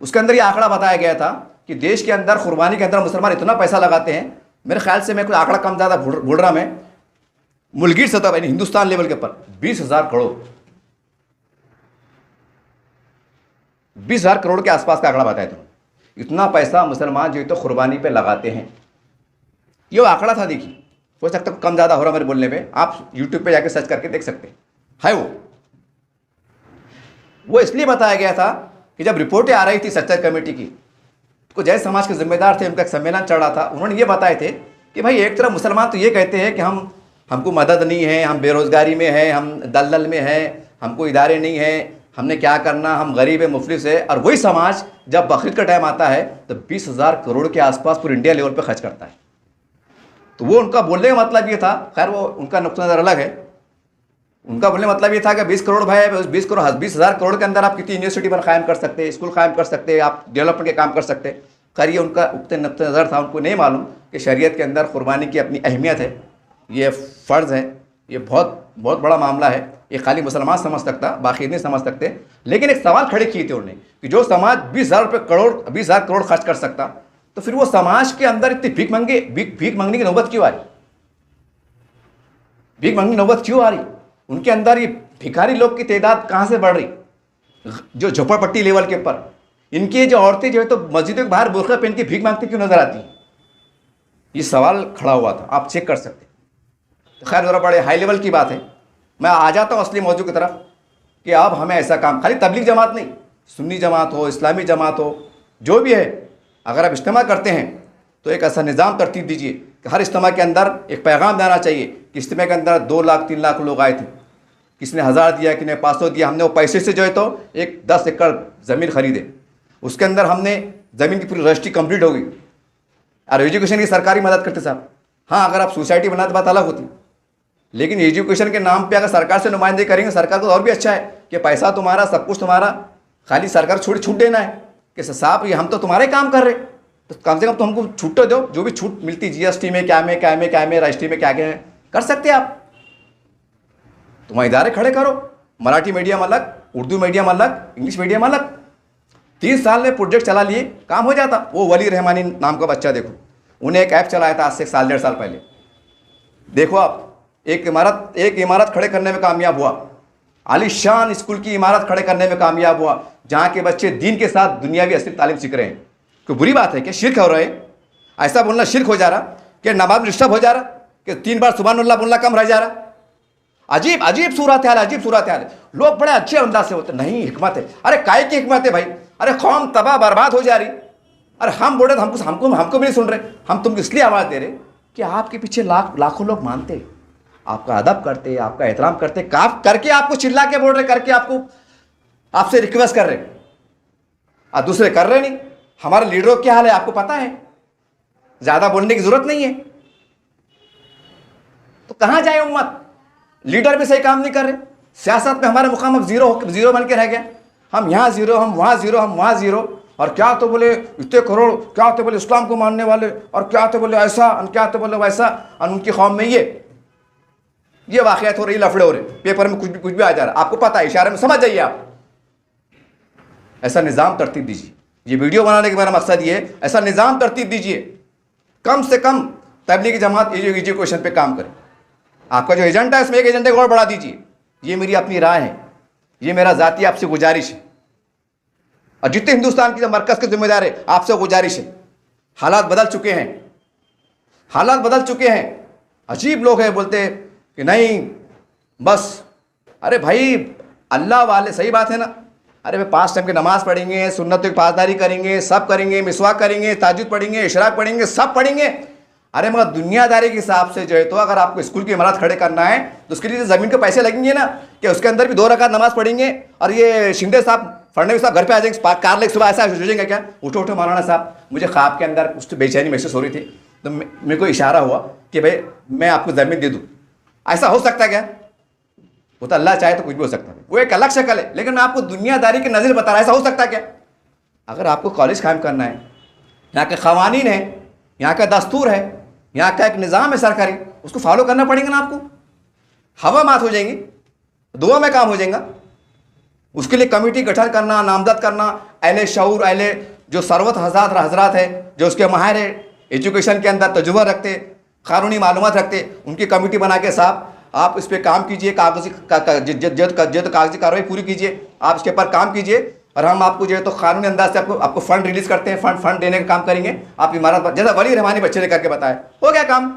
उसके अंदर ये आंकड़ा बताया गया था कि देश के अंदर कुर्बानी के अंदर मुसलमान इतना पैसा लगाते हैं, मेरे ख्याल से मैं कोई आंकड़ा कम ज़्यादा भूल रहा, मैं मुल्कीर सतह पर, हिंदुस्तान लेवल के ऊपर 20,000 करोड़, 20,000 करोड़ के आसपास का आंकड़ा बताया था। इतना पैसा मुसलमान जो है तो कुर्बानी पे लगाते हैं, ये आंकड़ा था। देखिए, हो सकता है कम ज़्यादा हो रहा मेरे बोलने में, आप यूट्यूब पे जाके सर्च करके देख सकते हैं, है वो इसलिए बताया गया था कि जब रिपोर्टें आ रही थी सच्चाई कमेटी की, तो जैन समाज के जिम्मेदार थे, उनका एक सम्मेलन चल रहा था, उन्होंने ये बताए थे कि भाई एक तरफ मुसलमान तो ये कहते हैं कि हमको मदद नहीं है, हम बेरोज़गारी में हैं, हम दलदल में हैं, हमको इदारे नहीं हैं, हमने क्या करना, हम गरीब है, मुफलिस है। और वही समाज जब बकरीद का टाइम आता है तो 20,000 करोड़ के आसपास पूरे इंडिया लेवल पे खर्च करता है। तो वो उनका बोलने का मतलब ये था, खैर वो उनका नुक्ता नज़र अलग है, उनका बोलने का मतलब ये था कि 20 करोड़ भाई, उस 20,000 करोड़ के अंदर आप कितनी यूनिवर्सिटी पर कायम कर सकते हैं, स्कूल कायम कर सकते हैं, आप डेवलपमेंट के काम कर सकते हैं। खैर ये उनका नुक्ता नज़र था, उनको नहीं मालूम कि शरीयत के अंदर कुर्बानी की अपनी अहमियत है, ये फ़र्ज़ है, ये बहुत बहुत बड़ा मामला है, ये खाली मुसलमान समझ सकता, बाकी नहीं समझ सकते। लेकिन एक सवाल खड़े किए थे उन्होंने कि जो समाज 20,000 करोड़ खर्च कर सकता, तो फिर वो समाज के अंदर इतनी भीख मांगने की नौबत क्यों आ रही, भीख मांगने की नौबत क्यों आ रही? उनके अंदर ये भिखारी लोग की तादाद कहाँ से बढ़ रही, जो झोपड़पट्टी लेवल के ऊपर इनकी जो औरतें जो है तो मस्जिदों के बाहर बुर्का पहन के भीख मांगती क्यों नजर आती हैं? ये सवाल खड़ा हुआ था, आप चेक कर सकते हैं। तो खैर ज़रा बड़े हाई लेवल की बात है, मैं आ जाता हूँ असली मौजू की तरफ कि अब हमें ऐसा काम, खाली तबलीग जमात नहीं, सुन्नी जमात हो, इस्लामी जमात हो, जो भी है, अगर आप इज्तिमा करते हैं तो एक ऐसा निज़ाम तरतीब दीजिए कि हर इज्तिमा के अंदर एक पैगाम देना चाहिए कि इज्तिमा के अंदर 2 लाख 3 लाख लोग आए थे, किसी ने 1000 दिया, किसी ने 500 दिया, हमने वो पैसे से जो है तो एक 10 एकड़ ज़मीन खरीदे, उसके अंदर हमने ज़मीन की पूरी रजिस्ट्री कंप्लीट हो गई। और एजुकेशन की सरकारी मदद करते साहब, हाँ अगर आप सोसाइटी बनाते तो बात अलग होती, लेकिन एजुकेशन के नाम पे अगर सरकार से नुमाइंदगी करेंगे, सरकार को और भी अच्छा है कि पैसा तुम्हारा, सब कुछ तुम्हारा, खाली सरकार छूट देना है कि साहब ये हम तो तुम्हारे काम कर रहे, तो कम से कम तो हमको छूट तो दो, जो भी छूट मिलती जीएसटी में, क्या में रजिस्ट्री में क्या कर सकते आप, तुम्हारे इदारे खड़े करो, मराठी मीडियम अलग, उर्दू मीडियम अलग, इंग्लिश मीडियम अलग। 3 साल में प्रोजेक्ट चला लिए, काम हो जाता। वो वली रहमानी नाम का बच्चा देखो, उन्हें एक ऐप चलाया था आज से 1 1.5 साल पहले, देखो आप एक इमारत खड़े करने में कामयाब हुआ, आलीशान स्कूल की इमारत खड़े करने में कामयाब हुआ, जहाँ के बच्चे दीन के साथ दुनियावी असली तालीम सीख रहे हैं। कोई बुरी बात है क्या? शिर्क हो रहे, ऐसा बोलना शिर्क हो जा रहा कि नमाज डिस्टर्ब हो जा रहा कि 3 बार सुबहानअल्लाह बोलना कम रह जा रहा। अजीब सूरत हाल, अजीब सूरत हाल। लोग बड़े अच्छे अंदाज से होते, नहीं हिकमत है, अरे काय की हिकमत है भाई, अरे कौम तबाह बर्बाद हो जा रही, अरे हम बोल रहे हमको भी नहीं सुन रहे, हम तुमको इसलिए आवाज़ दे रहे कि आपके पीछे लाखों लोग मानते, आपका अदब करते, आपका एहतराम करते, करके आपको चिल्ला के बोल रहे, करके आपसे रिक्वेस्ट कर रहे, और दूसरे कर रहे नहीं। हमारे लीडरों क्या हाल है आपको पता है, ज्यादा बोलने की जरूरत नहीं है। तो कहां जाए उम्मत? लीडर भी सही काम नहीं कर रहे, सियासत में हमारा मुकाम अब जीरो बन के रह गया, हम यहाँ जीरो, हम वहाँ जीरो, हम वहाँ जीरो। और क्या तो बोले इतने करोड़, क्या तो बोले इस्लाम को मानने वाले, और क्या तो बोले ऐसा, और क्या तो बोले वैसा, और उनकी कौम में ये वाकयात हो रही, लफड़े हो रहे, पेपर में कुछ भी आ जा रहा, आपको पता है, इशारे में समझ जाइए आप। ऐसा निज़ाम तरतीब दीजिए, ये वीडियो बनाने का मेरा मकसद ये है, ऐसा निज़ाम तरतीब दीजिए, कम से कम तबलीगी जमात एजुकेशन पे काम करे। आपका जो एजेंडा है इसमें एक एजेंडे को और बढ़ा दीजिए, ये मेरी अपनी राय है, ये मेरा ज़ाती आपसे गुजारिश है, और जितने हिंदुस्तान के मरकज़ के जिम्मेदार है आपसे गुजारिश है। हालात बदल चुके हैं, हालात बदल चुके हैं। अजीब लोग हैं, बोलते कि नहीं बस, अरे भाई अल्लाह वाले, सही बात है ना, अरे भाई 5 टाइम की नमाज पढ़ेंगे, सुन्नत की पासदारी करेंगे, सब करेंगे, मिसवाक करेंगे, ताजुद पढ़ेंगे, इशराक पढ़ेंगे, सब पढ़ेंगे, अरे मगर दुनियादारी के हिसाब से जो है तो अगर आपको स्कूल की इमारत खड़े करना है तो उसके लिए ज़मीन के पैसे लगेंगे ना, कि उसके अंदर भी 2 रकात नमाज पढ़ेंगे, और ये शिंदे साहब, फडणवीस साहब घर पे आ जाएंगे, कार लेके सुबह ऐसा सोचेंगे क्या, उठो मौलाना साहब, मुझे ख्वाब के अंदर कुछ बेचैनी महसूस हो रही थी, तो मेरे को इशारा हुआ कि भाई मैं आपको ज़मीन दे दूँ, ऐसा हो सकता है क्या? वो तो अल्लाह चाहे तो कुछ भी हो सकता है, वो एक अलग शक्ल है। लेकिन मैं आपको दुनियादारी की नज़र बता रहा हूँ, ऐसा हो सकता क्या? अगर आपको कॉलेज कायम करना है, यहाँ के क़वानीन है, यहाँ का दस्तूर है, यहाँ का एक निज़ाम है सरकारी, उसको फॉलो करना पड़ेगा ना आपको। हवा मात हो जाएंगी, दुआ में काम हो जाएगा। उसके लिए कमेटी गठन करना, नामजद करना, अहले शऊर, अहले जो सरवत हजरात है, जो उसके माहिर है, एजुकेशन के अंदर तजुर्बा रखते, कानूनी मालूमात रखते, उनकी कमेटी बना के साहब आप इस पर काम कीजिए, कागजी कागजी कार्रवाई पूरी कीजिए, आप इसके ऊपर काम कीजिए और हम आपको जो है तो कानूनी अंदाज से आपको फंड रिलीज करते हैं, फंड देने का काम करेंगे। आप इमारत, जैसा वली रहमानी बच्चे ने करके बताया, हो गया काम।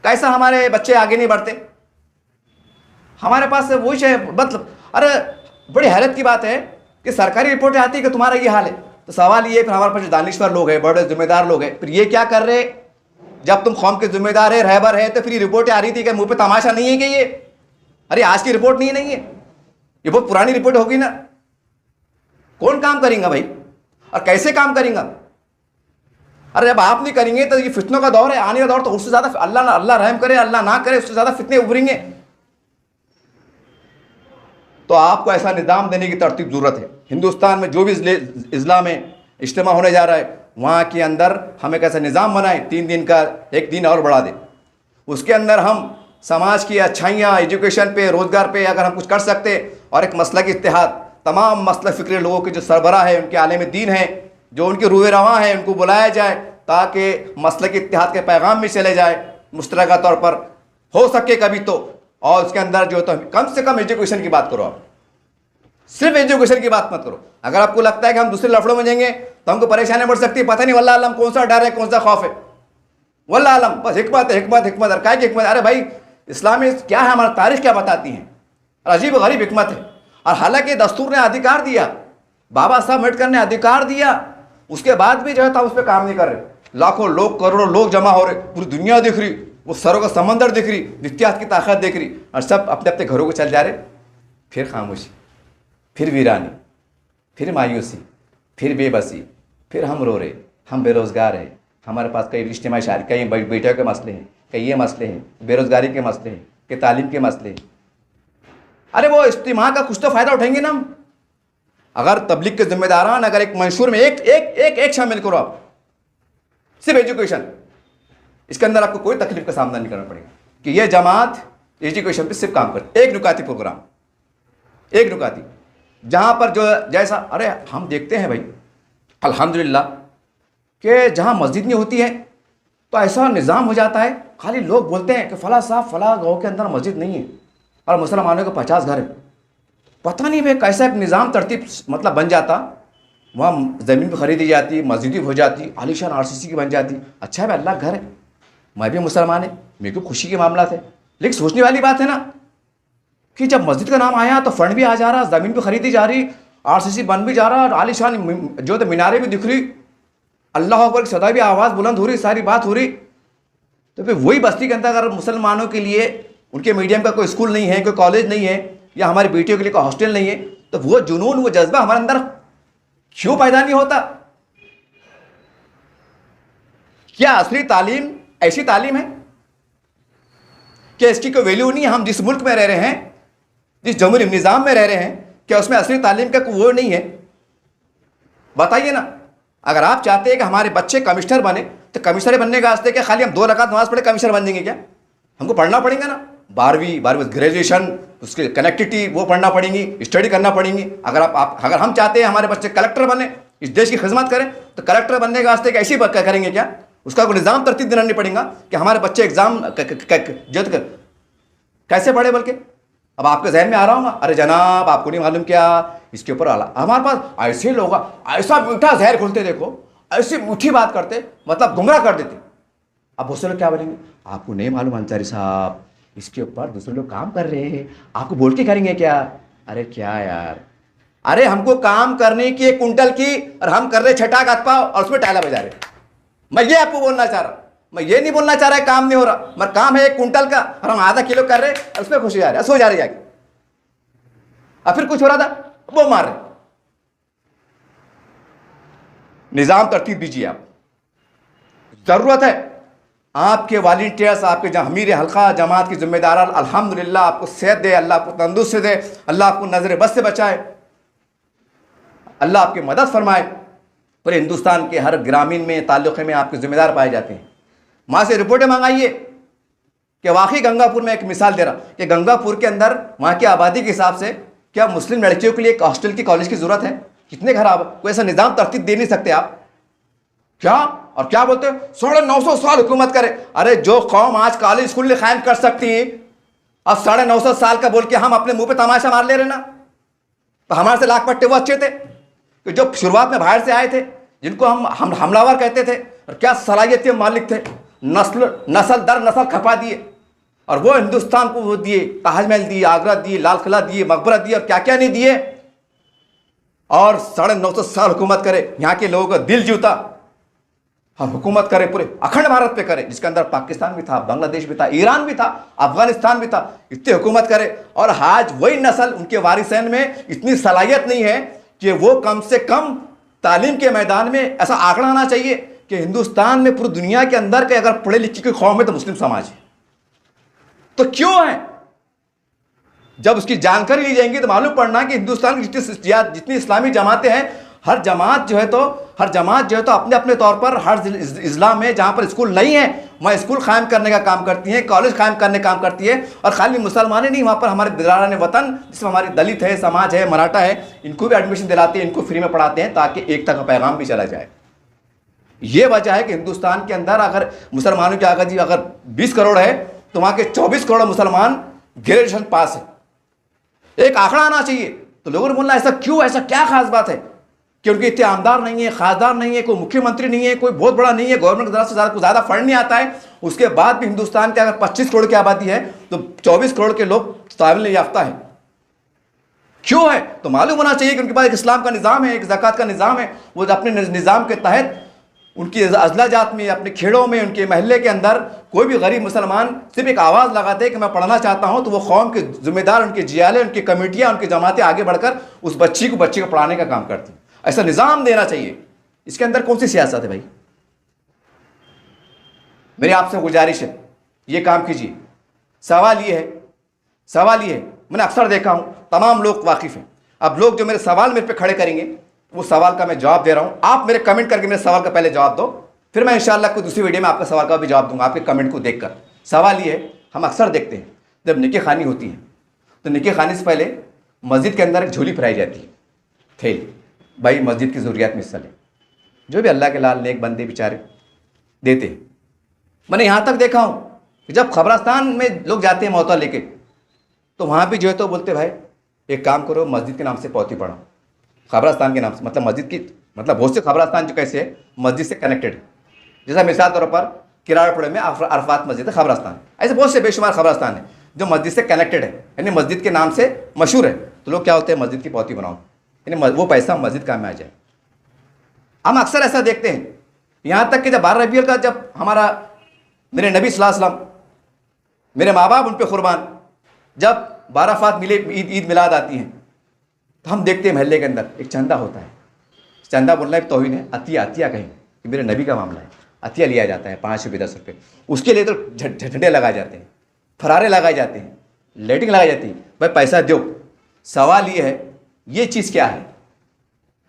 कैसा हमारे बच्चे आगे नहीं बढ़ते? हमारे पास वही है, मतलब अरे बड़ी हैरत की बात है कि सरकारी रिपोर्टें आती है कि तुम्हारा ये हाल है, तो सवाल ये फिर हमारे पास जो दानिश्वर लोग हैं, बड़े जिम्मेदार लोग हैं, फिर ये क्या कर रहे? जब तुम कौम के जिम्मेदार है, रहबर है, तो फिर रिपोर्टें आ रही थी कि मुंह पे तमाशा नहीं है कि ये, अरे आज की रिपोर्ट नहीं है, ये बहुत पुरानी रिपोर्ट होगी ना। कौन काम करेगा भाई, और कैसे काम करेगा? अरे जब आप नहीं करेंगे तो ये फितनों का दौर है, आने का दौर, तो उससे ज्यादा अल्लाह रहम करे, अल्लाह ना करे, उससे ज्यादा फितने उभरेंगे। तो आपको ऐसा निज़ाम देने की तरतीब ज़रूरत है। हिंदुस्तान में जो भी इज़्ला में इज्तिमा होने जा रहा है, वहाँ के अंदर हम एक ऐसा निज़ाम बनाएं, 3 दिन का 1 दिन और बढ़ा दें। उसके अंदर हम समाज की अच्छाइयाँ, एजुकेशन पे, रोज़गार पे अगर हम कुछ कर सकते, और एक मसलक इत्तेहाद, तमाम मसलक फ़िक्र लोगों के जो सरबराह है, उनके आलिम दीन हैं, जो उनके रूए रवां हैं, उनको बुलाया जाए ताकि मसलक इत्तेहाद के पैगाम भी चले जाए मुश्तरका तौर पर, हो सके कभी तो। और उसके अंदर जो तो कम से कम एजुकेशन की बात करो, आप सिर्फ एजुकेशन की बात मत करो। अगर आपको लगता है कि हम दूसरे लफड़ों में जाएंगे तो हमको परेशानी बढ़ सकती है, पता नहीं वल्लाह आलम कौन सा डर है, कौन सा खौफ है, वल्लाह आलम। बस हिकमत है, हिकमत हिकमत, और क्या की हिकमत? अरे भाई इस्लाम में क्या है, हमारा तारीख क्या बताती है, अजीब गरीब हिकमत है। और हालांकि दस्तूर ने अधिकार दिया, बाबा साहब अम्बेडकर ने अधिकार दिया, उसके बाद भी जो है तो उस पर काम नहीं कर रहे। लाखों लोग, करोड़ों लोग जमा हो रहे, पूरी दुनिया दिख रही, वो सरों का समंदर दिख रही, इत्तेहाद की ताकत दिख रही, और सब अपने अपने घरों को चल जा रहे। फिर खामोशी, फिर वीरानी, फिर मायूसी, फिर बेबसी, फिर हम रो रहे, हम बेरोज़गार हैं, हमारे पास कई इज्तिमाई शायरी, कई बेटियों के मसले हैं, कई ये मसले हैं, बेरोज़गारी के मसले हैं, कि तालीम के मसले हैं। अरे वो इज्तिमा का कुछ तो फ़ायदा उठाएंगे ना हम। अगर तबलीग के जिम्मेदारान अगर एक मंशूर में एक शामिल करो आप, सिर्फ एजुकेशन, इसके अंदर आपको कोई तकलीफ का सामना नहीं करना पड़ेगा कि यह जमात एजुकेशन पे सिर्फ काम करती। एक नुकाती प्रोग्राम, एक नुकाती, जहाँ पर जो जैसा, अरे हम देखते हैं भाई अल्हम्दुलिल्लाह कि जहाँ मस्जिद नहीं होती है तो ऐसा निज़ाम हो जाता है, खाली लोग बोलते हैं कि फ़ला साहब फ़ला गाँव के अंदर मस्जिद नहीं है और मुसलमानों के 50 घर है। पता नहीं भाई कैसा एक निज़ाम तरतीब मतलब बन जाता, वहाँ ज़मीन भी खरीदी जाती, मस्जिद हो जाती, आलीशान RCC की बन जाती। अच्छा है भाई, अल्लाह घर है, मैं भी मुसलमान है, मेरे को खुशी के मामला थे। लेकिन सोचने वाली बात है ना कि जब मस्जिद का नाम आया तो फंड भी आ जा रहा, ज़मीन भी खरीदी जा रही, RCC बन भी जा रहा, और आलीशान जो तो मीनारे भी दिख रही, अल्लाह अकबर की सदा भी आवाज़ बुलंद हो रही, सारी बात हो रही। तो फिर वही बस्ती के अंदर अगर मुसलमानों के लिए उनके मीडियम का कोई स्कूल नहीं है, कोई कॉलेज नहीं है, या हमारी बेटियों के लिए कोई हॉस्टल नहीं है, तो वो जुनून, वो जज्बा हमारे अंदर क्यों पैदा नहीं होता? क्या असली तालीम ऐसी तालीम है कि इसकी कोई वैल्यू नहीं है? हम जिस मुल्क में रह रहे हैं, जिस जमहूरी निज़ाम में रह रहे हैं, क्या उसमें असली तालीम का कोई वो नहीं है? बताइए ना। अगर आप चाहते हैं कि हमारे बच्चे कमिश्नर बने, तो कमिश्नर बनने का वास्ते क्या खाली हम 2 रकात नमाज पढ़े कमिश्नर बन जाएंगे क्या? हमको पढ़ना पड़ेगा ना, 12वीं ग्रेजुएशन, उसकी कनेक्टिविटी वो पढ़ना पड़ेगी, स्टडी करना पड़ेगी। अगर हम चाहते हैं हमारे बच्चे कलेक्टर बने, इस देश की खिदमत करें, तो कलेक्टर बनने के वास्ते कैसी करेंगे क्या? उसका कोई निज़ाम तरतीब देना पड़ेगा कि हमारे बच्चे एग्ज़ाम कैसे पढ़े। बल्कि अब आपके जहन में आ रहा होगा, अरे जनाब आपको नहीं मालूम क्या, इसके ऊपर आला हमारे पास ऐसे लोग ऐसा मीठा जहर खोलते, देखो ऐसी मीठी बात करते, मतलब गुमराह कर देते। अब दूसरे लोग क्या बोलेंगे, आपको नहीं मालूम अंसारी साहब, इसके ऊपर दूसरे लोग काम कर रहे हैं, आपको बोल के करेंगे क्या? अरे क्या यार, अरे हमको काम करने की 1 कुंटल की, और हम कर रहे छठा का पाव और उसमें टाला बजा रहे। मैं ये आपको बोलना चाह रहा, मैं ये नहीं बोलना चाह रहा है काम नहीं हो रहा, मगर काम है 1 कुंटल का और हम आधा किलो कर रहे हैं, उसमें खुशी आ रही है, सो जा रही जाके। और फिर कुछ हो रहा था वो मार रहे। निजाम तरतीब दीजिए आप, जरूरत है आपके वॉलंटियर्स, आपके अमीर हल्का जमात की जिम्मेदार, अल्हम्दुलिल्लाह आपको सेहत दे, अल्लाह आपको तंदुरुस्त दे, अल्लाह आपको नजर बस से बचाए, अल्लाह आपकी मदद फरमाए। पूरे हिंदुस्तान के हर ग्रामीण में ताल्लुक़े में आपके जिम्मेदार पाए जाते हैं। वहाँ से रिपोर्टें मंगाइए कि वाकई गंगापुर में, एक मिसाल दे रहा कि गंगापुर के अंदर वहाँ की आबादी के हिसाब से क्या मुस्लिम लड़कियों के लिए एक हॉस्टल की, कॉलेज की ज़रूरत है? कितने खराब, कोई ऐसा निज़ाम तरतीब दे नहीं सकते आप क्या? और क्या बोलते हैं 950 साल हुकूमत करे। अरे जो कौम आज कॉलेज स्कूल कायम कर सकती है, अब 950 साल का बोल के हम अपने मुंह पे तमाशा मार ले रहे ना। तो हमारे से लाख पट्टे वो अच्छे थे कि जो शुरुआत में बाहर से आए थे, जिनको हम हमलावर कहते थे, और क्या सलाहियत के मालिक थे, नस्ल दर नस्ल खपा दिए, और वो हिंदुस्तान को वो दिए, ताजमहल दिए, आगरा दिए, लाल किला दिए, मकबरा दिए, और क्या क्या नहीं दिए। और 950 साल हुकूमत करे, यहाँ के लोगों का दिल जीता, और हुकूमत करे पूरे अखंड भारत पे करे, जिसके अंदर पाकिस्तान भी था, बांग्लादेश भी था, ईरान भी था, अफगानिस्तान भी था, इतनी हुकूमत करे। और आज वही नस्ल, उनके वारिसैन में इतनी सलाहियत नहीं है कि वो कम से कम तालीम के मैदान में, ऐसा आंकड़ा आना चाहिए कि हिंदुस्तान में, पूरी दुनिया के अंदर के अगर पढ़े लिखे की कौम है तो मुस्लिम समाज है। तो क्यों है? जब उसकी जानकारी ली जाएंगी तो मालूम पड़ना कि हिंदुस्तान की जितनी इस्लामी जमातें हैं, हर जमात जो है तो अपने अपने तौर पर हर इस्लाम में जहाँ पर स्कूल नहीं है वहाँ स्कूल कायम करने का काम करती हैं, कॉलेज कायम करने का काम करती है। और खाली मुसलमान ही नहीं, वहाँ पर हमारे बिरादरान वतन, जिसमें हमारी दलित है, समाज है, मराठा है, इनको भी एडमिशन दिलाते हैं, इनको फ्री में पढ़ाते हैं, ताकि एकता का पैगाम भी चला जाए। ये वजह है कि हिंदुस्तान के अंदर अगर मुसलमानों की आबादी अगर 20 करोड़ है तो वहाँ के 24 करोड़ मुसलमान ग्रेजुएशन पास है। एक आंकड़ा आना चाहिए। तो लोगों ने बोलना ऐसा क्यों, ऐसा क्या खास बात है कि उनके इतने आमदार नहीं है, खासदार नहीं है, कोई मुख्यमंत्री नहीं है, कोई बहुत बड़ा नहीं है, गवर्नमेंट की तरफ से ज़्यादा फंड नहीं आता है, उसके बाद भी हिंदुस्तान के अगर 25 करोड़ की आबादी है तो 24 करोड़ के लोग तालीम याफ्ता है। क्यों है? तो मालूम होना चाहिए कि उनके पास एक इस्लाम का निज़ाम है, एक ज़कात का निज़ाम है। वो अपने निज़ाम के तहत उनकी अजला जात में, अपने खेड़ों में, उनके महल्ले के अंदर कोई भी गरीब मुसलमान सिर्फ एक आवाज़ लगाते हैं कि मैं पढ़ना चाहता हूँ, तो वो कौम के जिम्मेदार, उनके जियाले, उनकी कमेटियाँ, उनकी जमातें आगे बढ़कर उस बच्चे को पढ़ाने का काम करती हैं। ऐसा निज़ाम देना चाहिए। इसके अंदर कौन सी सियासत है भाई? मेरी आपसे गुजारिश है, ये काम कीजिए। सवाल ये है, मैंने अक्सर देखा हूँ, तमाम लोग वाकिफ़ हैं। अब लोग जो मेरे सवाल मेरे पे खड़े करेंगे, वो सवाल का मैं जवाब दे रहा हूँ। आप मेरे कमेंट करके मेरे सवाल का पहले जवाब दो, फिर मैं इंशाअल्लाह कोई दूसरी वीडियो में आपका सवाल का भी जवाब दूंगा, आपके कमेंट को देखकर। सवाल ये है, हम अक्सर देखते हैं जब निकाह खानी होती है तो निकाह खाने से पहले मस्जिद के अंदर एक झोली फैलाई जाती है, थैली, भाई मस्जिद की ज़रूरियात में हिस्सा लें। जो भी अल्लाह के लाल नेक बंदे बेचारे देते हैं। मैंने यहाँ तक देखा हूँ कि जब खबरस्तान में लोग जाते हैं मौता लेके, तो वहाँ भी जो है तो बोलते भाई एक काम करो, मस्जिद के नाम से पौती पढ़ो, खबरस्तान के नाम से, मतलब मस्जिद की, मतलब बहुत से खबरस्तान जो कैसे है मस्जिद से कनेक्टेड है। जैसा मिसाल तौर पर किराड़पुरे में अरफात मस्जिद है, खबरस्तान, ऐसे बहुत से बेशुमार खबरस्तान है जो मस्जिद से कनेक्टेड है, यानी मस्जिद के नाम से मशहूर है। तो लोग क्या होते हैं, मस्जिद की पौती बनाओ, यानी वो पैसा मस्जिद काम में आ जाए। हम अक्सर ऐसा देखते हैं, यहाँ तक कि जब 12 रबीउल का, जब हमारा मेरे नबी सल्लल्लाहु अलैहि वसल्लम, मेरे माँ बाप उन पर कुर्बान, जब 12 फात मिले ईद मिलाद आती हैं, तो हम देखते हैं महल्ले के अंदर एक चंदा होता है। चंदा बोलना एक तौहीन है, अतिया कहें कि मेरे नबी का मामला है, अतिया लिया जाता है 5 रुपये 10 रुपये। उसके लिए तो झंडे लगाए जाते हैं, फरारे लगाए जाते हैं, लाइटिंग लगाई जाती है, भाई पैसा दो। सवाल ये है, ये चीज़ क्या है,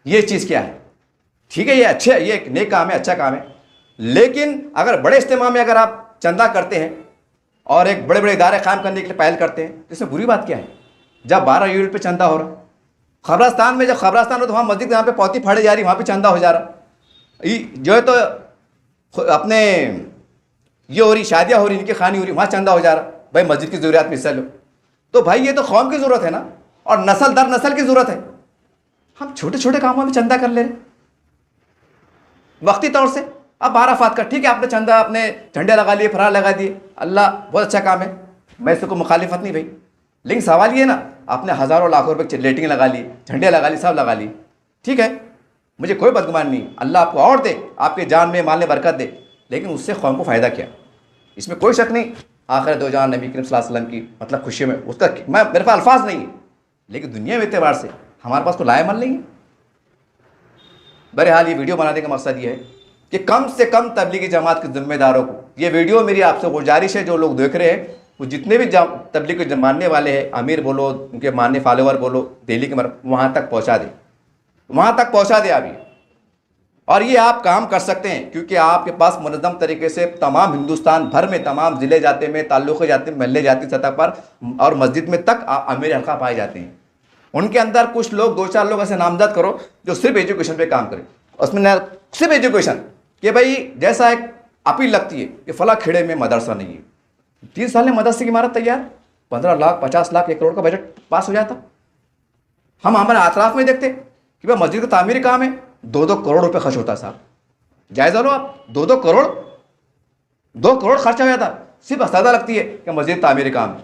ये चीज़ क्या है? ठीक है, ये अच्छा, ये एक नेक काम है, अच्छा काम है, लेकिन अगर बड़े इज्तिमा में अगर आप चंदा करते हैं और एक बड़े बड़े इदारे कायम करने के लिए पहल करते हैं, तो इसमें बुरी बात क्या है? जब 12 रबीउल पे चंदा हो रहा, खबरस्तान में जब खबरस्तान हो तो वहाँ मस्जिद जहाँ पे पौती फाड़ी जा रही, वहाँ पे चंदा हो जा रहा, जो है तो अपने ये हो रही, शादियाँ हो रही, इनकी खानी हो रही, वहाँ चंदा हो जा रहा, भाई मस्जिद की ज़रूरियात में हिस्सा लो। तो भाई ये तो कौम की ज़रूरत है ना, और नस्ल दर नस्ल की ज़रूरत है। हम छोटे छोटे कामों में चंदा कर ले रहे वक्ती तौर से। अब 12 फात का ठीक है, आपने चंदा, अपने झंडे लगा लिए, फरार लगा दिए, अल्लाह बहुत अच्छा काम है, मैं इसको मुखालिफत नहीं भाई। लेकिन सवाल ये ना, आपने हज़ारों लाखों रुपये लाइटिंग लगा ली, झंडे लगा ली, सब लगा ली, ठीक है, मुझे कोई बदगुमान नहीं, अल्लाह आपको और दे, आपके जान में माल में बरकत दे, लेकिन उससे कौम को फ़ायदा क्या? इसमें कोई शक नहीं, आखिर दो जान नबी करीम सल्लल्लाहु अलैहि वसल्लम की मतलब खुशी में उसका मेरे पास अल्फाज नहीं है, लेकिन दुनिया में एतबार से हमारे पास कोई लाएमल नहीं है। बहरहाल ये वीडियो बनाने का मकसद ये है कि कम से कम तबलीगी जमात के ज़िम्मेदारों को ये वीडियो मेरी आपसे गुजारिश है, जो लोग देख रहे हैं वो जितने भी तबलीग के मानने वाले हैं, अमीर बोलो, उनके मानने फॉलोवर बोलो, दिल्ली के वहाँ तक पहुँचा दे, वहाँ तक पहुँचा दे अभी। और ये आप काम कर सकते हैं क्योंकि आपके पास मुनज़्ज़म तरीके से तमाम हिंदुस्तान भर में तमाम ज़िले जाते में, ताल्लुक़े जाते, महल्ले जाती सतह पर और मस्जिद में तक अमीर हल्का पाए जाते हैं। उनके अंदर कुछ लोग, 2-4 लोग ऐसे नामजद करो जो सिर्फ एजुकेशन पे काम करें। उसमें सिर्फ एजुकेशन कि भाई जैसा एक अपील लगती है कि फला खेड़े में मदरसा नहीं है, 3 साल में मदरसे की इमारत तैयार, 15 लाख, 50 लाख, 1 करोड़ का बजट पास हो जाता। हम हमारे अतराफ में देखते कि भाई मस्जिद का तामीरी काम है, 2-2 करोड़ रुपए खर्च होता साहब। जायज़ा लो आप, 2-2 करोड़, 2 करोड़ खर्चा हो जाता, सिर्फ असदा लगती है कि मस्जिद तामीरी काम है।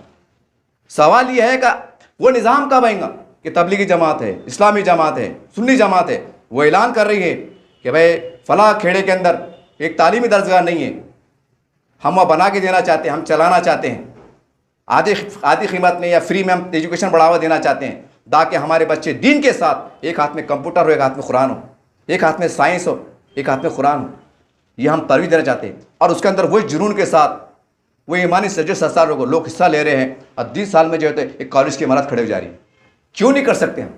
सवाल यह है कि वो निज़ाम कब आएगा कि तबलीगी जमात है, इस्लामी जमात है, सुन्नी जमात है, वो ऐलान कर रही है कि भाई फला खेड़े के अंदर एक तालीमी दर्जगाह नहीं है, हम वह बना के देना चाहते हैं, हम चलाना चाहते हैं, आधी कीमत में या फ्री में हम एजुकेशन बढ़ावा देना चाहते हैं, ताकि हमारे बच्चे दीन के साथ एक हाथ में कंप्यूटर हो, एक हाथ में कुरान हो, एक हाथ में साइंस हो, एक हाथ में कुरान हो, ये हम तरवीज देना चाहते हैं। और उसके अंदर वही जुनून के साथ वो ईमानी सजो सस्तार लोग हिस्सा ले रहे हैं और 20 साल में जो है एक कॉलेज की इमारत खड़े हो जा रही है। क्यों नहीं कर सकते हम?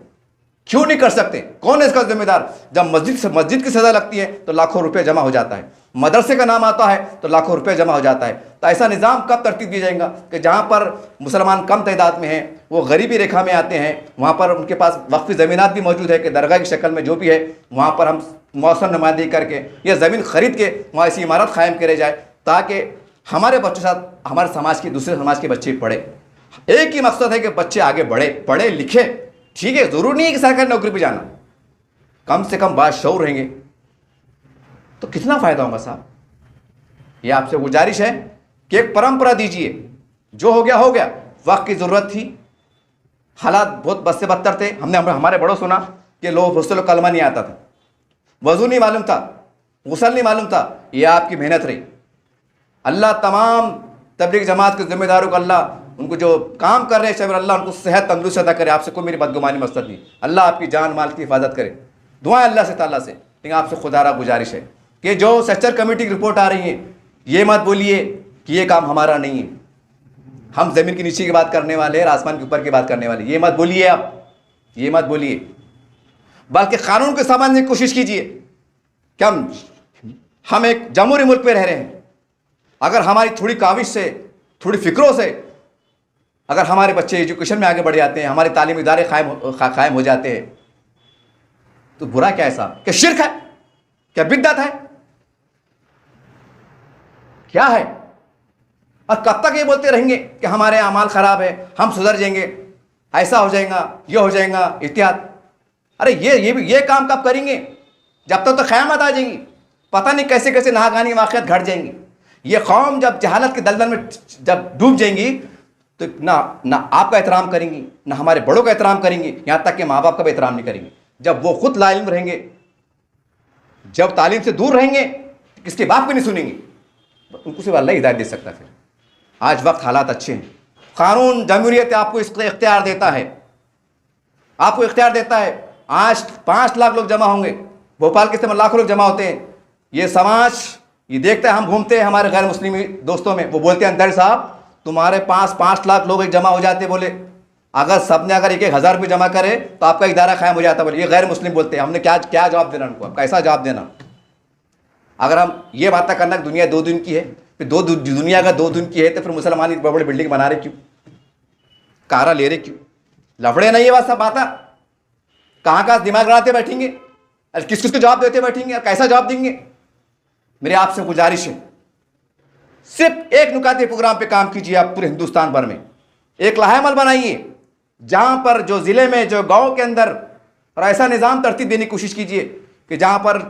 क्यों नहीं कर सकते? कौन है इसका जिम्मेदार? जब मस्जिद की सजा लगती है तो लाखों रुपए जमा हो जाता है, मदरसे का नाम आता है तो लाखों रुपए जमा हो जाता है। तो ऐसा निज़ाम कब तरतीब दिया जाएगा कि जहाँ पर मुसलमान कम तादाद में हैं, वो गरीबी रेखा में आते हैं, वहाँ पर उनके पास वक्फी ज़मीनात भी मौजूद है कि दरगाह की शक्ल में जो भी है वहाँ पर हम मौसम नुमाइंदगी करके या ज़मीन ख़रीद के वहाँ ऐसी इमारत कायम करे जाए ताकि हमारे बच्चों के साथ हमारे समाज के, दूसरे समाज के बच्चे पढ़े। एक ही मकसद है कि बच्चे आगे बढ़े, पढ़े लिखे। ठीक है, ज़रूरी नहीं है कि सरकारी नौकरी पे जाना, कम से कम बाशऊर रहेंगे तो कितना फ़ायदा होगा साहब। ये आपसे गुजारिश है कि एक परंपरा दीजिए, जो हो गया हो गया। वक्त की ज़रूरत थी, हालात बहुत बद से बदतर थे। हमने हमारे बड़ों सुना कि लोग कलमा नहीं आता था, वज़ू नहीं मालूम था, गुस्ल नहीं मालूम था। ये आपकी मेहनत रही। अल्लाह तमाम तबलीग जमात के ज़िम्मेदारों को, अल्लाह उनको जो काम कर रहे हैं शायद अल्लाह उनको सेहत तंदुरुस्त अदा करे। आपसे कोई मेरी बदगुमानी मकसद नहीं, अल्लाह आपकी जान माल की हिफाजत करे, दुआ अल्लाह से ताला से। लेकिन आपसे खुदारा गुजारिश है कि जो सेक्टर कमेटी की रिपोर्ट आ रही है, ये मत बोलिए कि ये काम हमारा नहीं है, हम ज़मीन के नीचे की बात करने वाले हैं, आसमान के ऊपर की बात करने वाले। ये मत बोलिए आप, ये मत बोलिए, बल्कि कानून के समझने की कोशिश कीजिए कि हम एक जमहूरी मुल्क पे रह रहे हैं। अगर हमारी थोड़ी काविश से, थोड़ी फिक्रों से अगर हमारे बच्चे एजुकेशन में आगे बढ़ जाते हैं, हमारे तालीमी इदारे कायम हो जाते हैं, तो बुरा क्या है साहब? क्या शिर्क है? क्या बिदअत है? क्या है? और कब तक ये बोलते रहेंगे कि हमारे अमाल खराब है, हम सुधर जाएंगे, ऐसा हो जाएगा, ये हो जाएगा, इत्यादि। अरे ये काम कब करेंगे? जब तक तो क़यामत आ जाएगी, पता नहीं कैसे कैसे नागानी वाक़ियात घट जाएंगी। ये कौम जब जहालत के दलदल में जब डूब जाएंगी तो ना आपका एहतराम करेंगी, ना हमारे बड़ों का एहतराम करेंगी, यहाँ तक कि माँ बाप का भी एहतराम नहीं करेंगी। जब वो खुद लाइल्म रहेंगे, जब तालीम से दूर रहेंगे, तो किसके बाप को नहीं सुनेंगे, उनको सिर्फ अल्लाह हिदायत दे सकता है। फिर आज वक्त हालात अच्छे हैं, कानून जमहूरियत आपको इसका इख्तियार देता है, आपको इख्तियार देता है। आज 5 लाख लोग जमा होंगे, भोपाल के समय लाखों लोग जमा होते हैं। ये समाज ये देखता है, हम घूमते हैं हमारे गैर मुस्लिम दोस्तों में, वो बोलते हैं अंदर साहब तुम्हारे पास 5 लाख लोग एक जमा हो जाते, बोले अगर सबने अगर 1,000 रुपये जमा करे तो आपका इदारा कायम हो जाता। बोले ये गैर मुस्लिम बोलते हैं। हमने क्या जवाब देना उनको? कैसा जवाब देना? अगर हम ये बातें करना कि दुनिया 2 दिन की है, फिर दुनिया अगर 2 दिन की है तो फिर मुसलमान बड़े बड़े बिल्डिंग बना रहे क्यों, कारा ले रहे क्यों? लफड़े नहीं है बात, सब बात कहाँ दिमाग लड़ाते बैठेंगे, किस किस को जवाब देते बैठेंगे और कैसा जवाब देंगे? मेरी आपसे गुजारिश है, सिर्फ एक नुकाते प्रोग्राम पे काम कीजिए। आप पूरे हिंदुस्तान भर में एक लाहेमल बनाइए, जहां पर जो ज़िले में, जो गांव के अंदर, और ऐसा निज़ाम तरतीब देने की कोशिश कीजिए कि जहां पर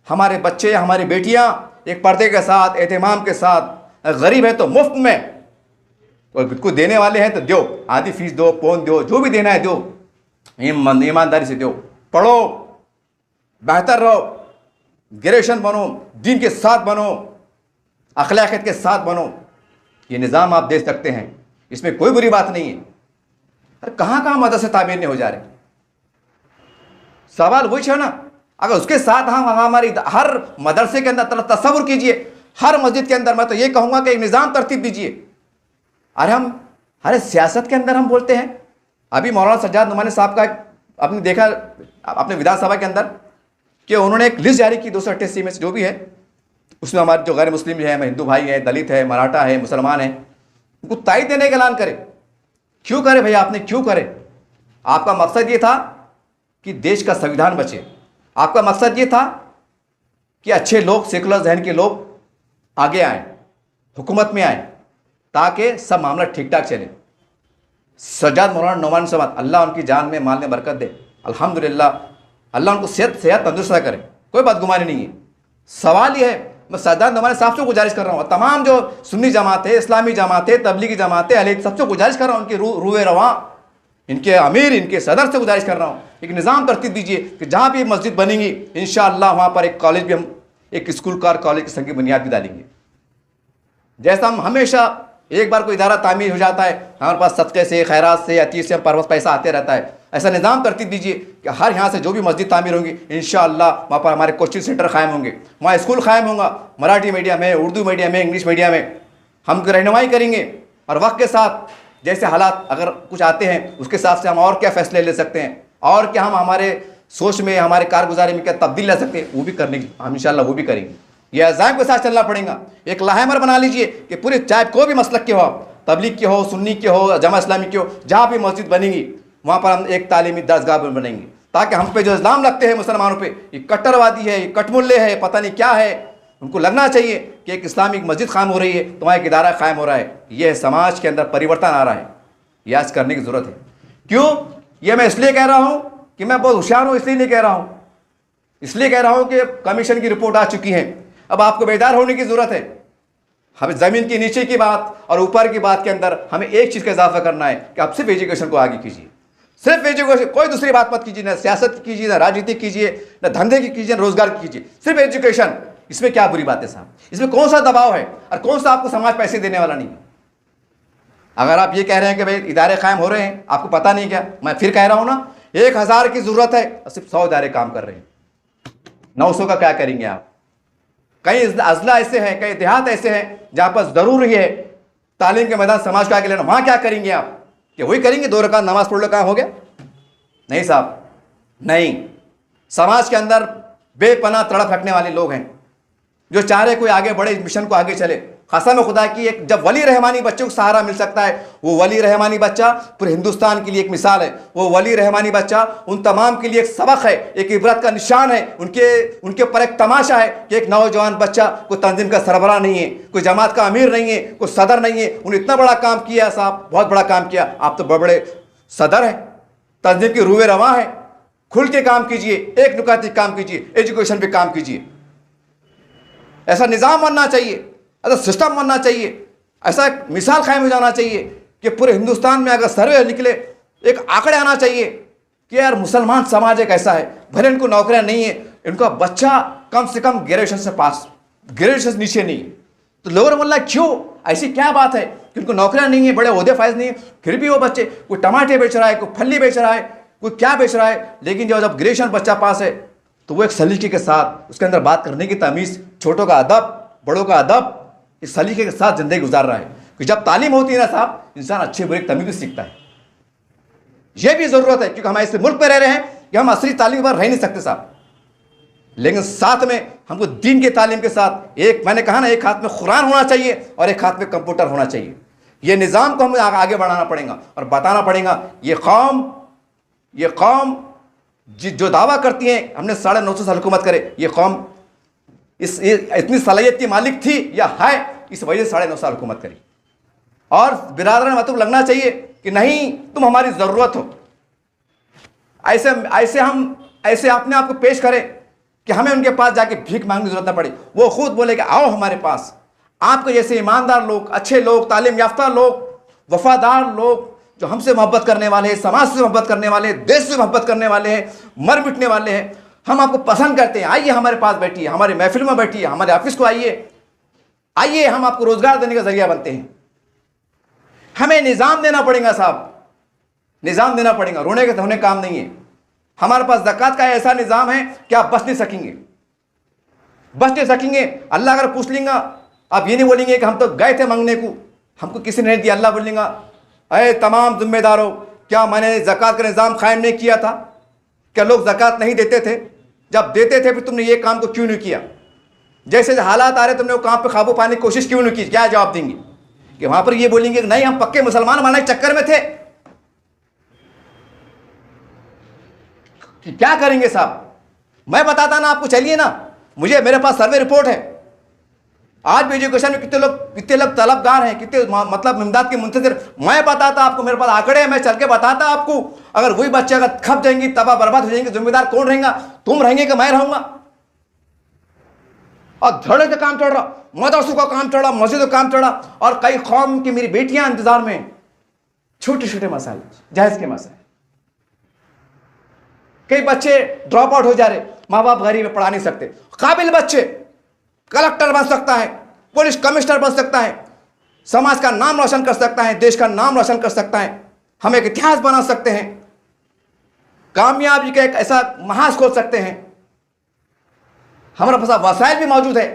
हमारे बच्चे, हमारी बेटियां एक पर्दे के साथ, एहतमाम के साथ, गरीब है तो मुफ्त में, और कुछ देने वाले हैं तो दो, आधी फीस दो, पौन दो, जो भी देना है दो, ईमानदारी से दो, पढ़ो, बेहतर रहो, ग्रेजुएशन बनो, दीन के साथ बनो, अखलाकियत के साथ बनो। ये निज़ाम आप दे सकते हैं, इसमें कोई बुरी बात नहीं है। अरे कहाँ मदरसे तामीर नहीं हो जा रहे? सवाल वही है ना। अगर उसके साथ हम हमारी हर मदरसे के अंदर तसव्वुर कीजिए हर मस्जिद के अंदर मैं तो ये कहूँगा कि एक निज़ाम तरतीब दीजिए। अरे सियासत के अंदर हम बोलते हैं। अभी मौलाना सज्जाद नुमानी साहब का आपने देखा अपने विधानसभा के अंदर कि उन्होंने एक लिस्ट जारी की 288 में से जो भी है, उसमें हमारे जो गैर मुस्लिम है, हिंदू भाई है, दलित है, मराठा है, मुसलमान है, उनको तायद देने का ऐलान करे। क्यों करे भैया, आपने क्यों करे? आपका मकसद ये था कि देश का संविधान बचे। आपका मकसद ये था कि अच्छे लोग, सेकुलर जहन के लोग आगे आए, हुकूमत में आए, ताकि सब मामला ठीक ठाक चले। सज्जाद मौलाना नुमानी साहब, अल्लाह उनकी जान में माल में बरकत दे, अल्हम्दुलिल्लाह, अल्लाह उनको सेहत तंदुरुस्त करे, कोई बदगुमानी नहीं है। सवाल ये है, मैं सज्जाद नुमानी साहब से गुजारिश कर रहा हूँ, तमाम जो सुन्नी जमात है, इस्लामी जमात है, तबलीगी जमात है, अहले सबसे गुजारिश कर रहा हूँ, उनके रूए रवां, इनके अमीर, इनके सदर से गुजारिश कर रहा हूँ, एक निज़ाम तरतीब दीजिए कि जहाँ भी मस्जिद बनेंगी इंशाअल्लाह वहाँ पर एक कॉलेज भी, हम एक स्कूल कार कॉलेज की संग की बुनियाद भी डालेंगे। जैसा हम हमेशा एक बार कोई इदारा तामीर हो जाता है, हमारे पास सदक़े से, खैरात से, अतीत से परवस पैसा आते रहता है, ऐसा निज़ाम तरतीब दीजिए कि हर यहाँ से जो भी मस्जिद तामीर होंगी इंशाअल्लाह वहाँ पर हमारे कोचिंग सेंटर कायम होंगे, वहाँ स्कूल कायम होगा, मराठी मीडियम में, उर्दू मीडियम में, इंग्लिश मीडियम में हम रहनुमाई करेंगे। और वक्त के साथ जैसे हालात अगर कुछ आते हैं उसके हिसाब से हम और क्या फ़ैसले ले सकते हैं, और क्या हम हमारे सोच में, हमारे कारगुजारी में क्या तब्दील ला सकते हैं, वो भी करने की हम इंशाअल्लाह वो भी करेंगे। ये अज़ाइम के साथ चलना पड़ेगा। एक लाहमर बना लीजिए कि पूरे, चाहे कोई भी मसलक के हो, तबलीग के हो, सुन्नी के हो, जमा इस्लामी के हो, जहाँ भी मस्जिद बनेगी वहाँ पर हम एक तालीमी दरसगाह बनेंगे, ताकि हम पे जो इल्ज़ाम लगते हैं मुसलमानों पे, ये कट्टरवादी है, ये कटमुल्ले है, पता नहीं क्या है, उनको लगना चाहिए कि एक इस्लामिक मस्जिद कायम हो रही है, तुम्हारा एक इदारा कायम हो रहा है, यह समाज के अंदर परिवर्तन आ रहा है, यह आज करने की ज़रूरत है। क्यों? ये मैं इसलिए कह रहा हूँ कि मैं बहुत होशियार हूँ, इसलिए नहीं कह रहा हूँ, इसलिए कह रहा हूँ कि कमीशन की रिपोर्ट आ चुकी है। अब आपको बेदार होने की ज़रूरत है। हमें ज़मीन के नीचे की बात और ऊपर की बात के अंदर हमें एक चीज़ का इजाफा करना है कि आप सिर्फ एजुकेशन को आगे कीजिए, सिर्फ एजुकेशन, कोई दूसरी बात मत कीजिए, ना सियासत की कीजिए, ना राजनीति कीजिए, ना धंधे की कीजिए, ना रोजगार की कीजिए, सिर्फ एजुकेशन। इसमें क्या बुरी बात है साहब? इसमें कौन सा दबाव है और कौन सा आपको समाज पैसे देने वाला नहीं है? अगर आप ये कह रहे हैं कि भाई इदारे कायम हो रहे हैं, आपको पता नहीं क्या, मैं फिर कह रहा हूँ ना, 1000 की ज़रूरत है और सिर्फ 100 इदारे काम कर रहे हैं, 900 का क्या करेंगे आप? कई अजला ऐसे हैं, कई देहात ऐसे हैं जहाँ पर ज़रूरी है तालीम के मैदान समाज को आगे लेना, वहाँ क्या करेंगे आप? कि वही करेंगे 2 रकात नमाज पढ़ लो, काम हो गया? नहीं साहब, नहीं। समाज के अंदर बेपनाह तड़प हटने वाले लोग हैं जो चाह रहे कोई आगे बढ़े, मिशन को आगे चले। कसम खुदा की, एक जब वली रहमानी बच्चों को सहारा मिल सकता है, वो वली रहमानी बच्चा पूरे हिंदुस्तान के लिए एक मिसाल है। वो वली रहमानी बच्चा उन तमाम के लिए एक सबक है, एक इबरत का निशान है, उनके ऊपर एक तमाशा है कि एक नौजवान बच्चा कोई तंजीम का सरबराह नहीं है, कोई जमात का अमीर नहीं है, कोई सदर नहीं है, उन्हें इतना बड़ा काम किया साहब, बहुत बड़ा काम किया। आप तो बड़े बड़े सदर हैं, तंजीम की रूए रवां है, खुल के काम कीजिए, एक नुकाती काम कीजिए, एजुकेशन पे काम कीजिए। ऐसा निज़ाम बनना चाहिए, ऐसा सिस्टम बनना चाहिए, ऐसा एक मिसाल कायम हो जाना चाहिए कि पूरे हिंदुस्तान में अगर सर्वे निकले, एक आंकड़े आना चाहिए कि यार मुसलमान समाज एक ऐसा है, भले इनको नौकरियां नहीं है, इनका बच्चा कम से कम ग्रेजुएशन से पास, ग्रेजुएशन से नीचे नहीं है, तो लोअर मोहल्ला क्यों? ऐसी क्या बात है कि उनको नौकरियां नहीं है, बड़े ओहदे फायज नहीं है, फिर भी वो बच्चे कोई टमाटे बेच रहा है, कोई फली बेच रहा है, कोई क्या बेच रहा है, लेकिन जब ग्रेजुएशन बच्चा पास है तो वो एक सलीके के साथ, उसके अंदर बात करने की तमीज़, छोटों का अदब, बड़ों का अदब, इस सलीके के साथ ज़िंदगी गुजार रहा है। कि जब तालीम होती है ना साहब, इंसान अच्छे बुरे तमीज़ भी सीखता है। यह भी ज़रूरत है क्योंकि हम ऐसे मुल्क में रह रहे हैं कि हम असली तालीम पर रह नहीं सकते साहब, लेकिन साथ में हमको दीन के तालीम के साथ, एक मैंने कहा ना, एक हाथ में कुरान होना चाहिए और एक हाथ में कंप्यूटर होना चाहिए। ये निज़ाम को हमें आगे बढ़ाना पड़ेगा और बताना पड़ेगा ये कौम जो दावा करती है हमने 950 साल हुकूमत करे, ये कौम इतनी सलाहियत की मालिक थी या है, इस वजह से 9.5 साल हुकूमत करी। और बिरादर मतलब लगना चाहिए कि नहीं, तुम हमारी ज़रूरत हो। ऐसे अपने आप को पेश करें कि हमें उनके पास जाके भीख मांगने की जरूरत ना पड़े, वो खुद बोले कि आओ हमारे पास। आपके जैसे ईमानदार लोग, अच्छे लोग, तालीम याफ्ता लोग, वफादार लोग, जो हमसे मोहब्बत करने वाले हैं, समाज से मोहब्बत करने वाले हैं, देश से मोहब्बत करने वाले हैं, मर मिटने वाले हैं, हम आपको पसंद करते हैं। आइए हमारे पास बैठिए, हमारे महफिल में बैठिए, हमारे ऑफिस को आइए, हम आपको रोजगार देने का जरिया बनते हैं। हमें निज़ाम देना पड़ेगा साहब, निज़ाम देना पड़ेगा, रोने के धोने काम नहीं है। हमारे पास ज़कात का ऐसा निज़ाम है कि आप बच नहीं सकेंगे। अल्लाह अगर पूछ लेंगे आप ये नहीं बोलेंगे कि हम तो गए थे मांगने को, हमको किसी ने नहीं दिया। अल्लाह बोलेगा अरे तमाम जिम्मेदारों, क्या मैंने ज़कात का निज़ाम कायम नहीं किया था? क्या लोग ज़कात नहीं देते थे? जब देते थे फिर तुमने ये काम को क्यों नहीं किया? जैसे हालात आ रहे तुमने वो काम पे काबू पाने की कोशिश क्यों नहीं की? क्या जवाब देंगे? कि वहां पर ये बोलेंगे कि नहीं हम पक्के मुसलमान बनने के चक्कर में थे। क्या करेंगे साहब? मैं बताता ना आपको, चलिए ना, मेरे पास सर्वे रिपोर्ट है। आज भी एजुकेशन में कितने लोग तलबगार हैं, कितने मतलब इमदाद के मुंतज़िर। मैं बताता आपको, मेरे पास आंकड़े हैं, मैं चल के बताता आपको। अगर वही बच्चे अगर खप जाएंगी, तबाह बर्बाद हो जाएंगे, जिम्मेदार कौन रहेगा? तुम रहेंगे कि मैं रहूंगा? और धड़े से काम चल रहा, मदरसों का काम चढ़ा, मस्जिद का काम चढ़ा, और कई कौम की मेरी बेटियां इंतजार में। छोटे छोटे मसाइल, जायज के मसाइल। कई बच्चे ड्रॉप आउट हो जा रहे, माँ बाप गरीब पढ़ा नहीं सकते। काबिल बच्चे कलेक्टर बन सकता है, पुलिस कमिश्नर बन सकता है, समाज का नाम रोशन कर सकता है, देश का नाम रोशन कर सकता है, हम एक इतिहास बना सकते हैं, कामयाबी का एक ऐसा महाज खोल सकते हैं। हमारे पास वसाइल भी मौजूद है,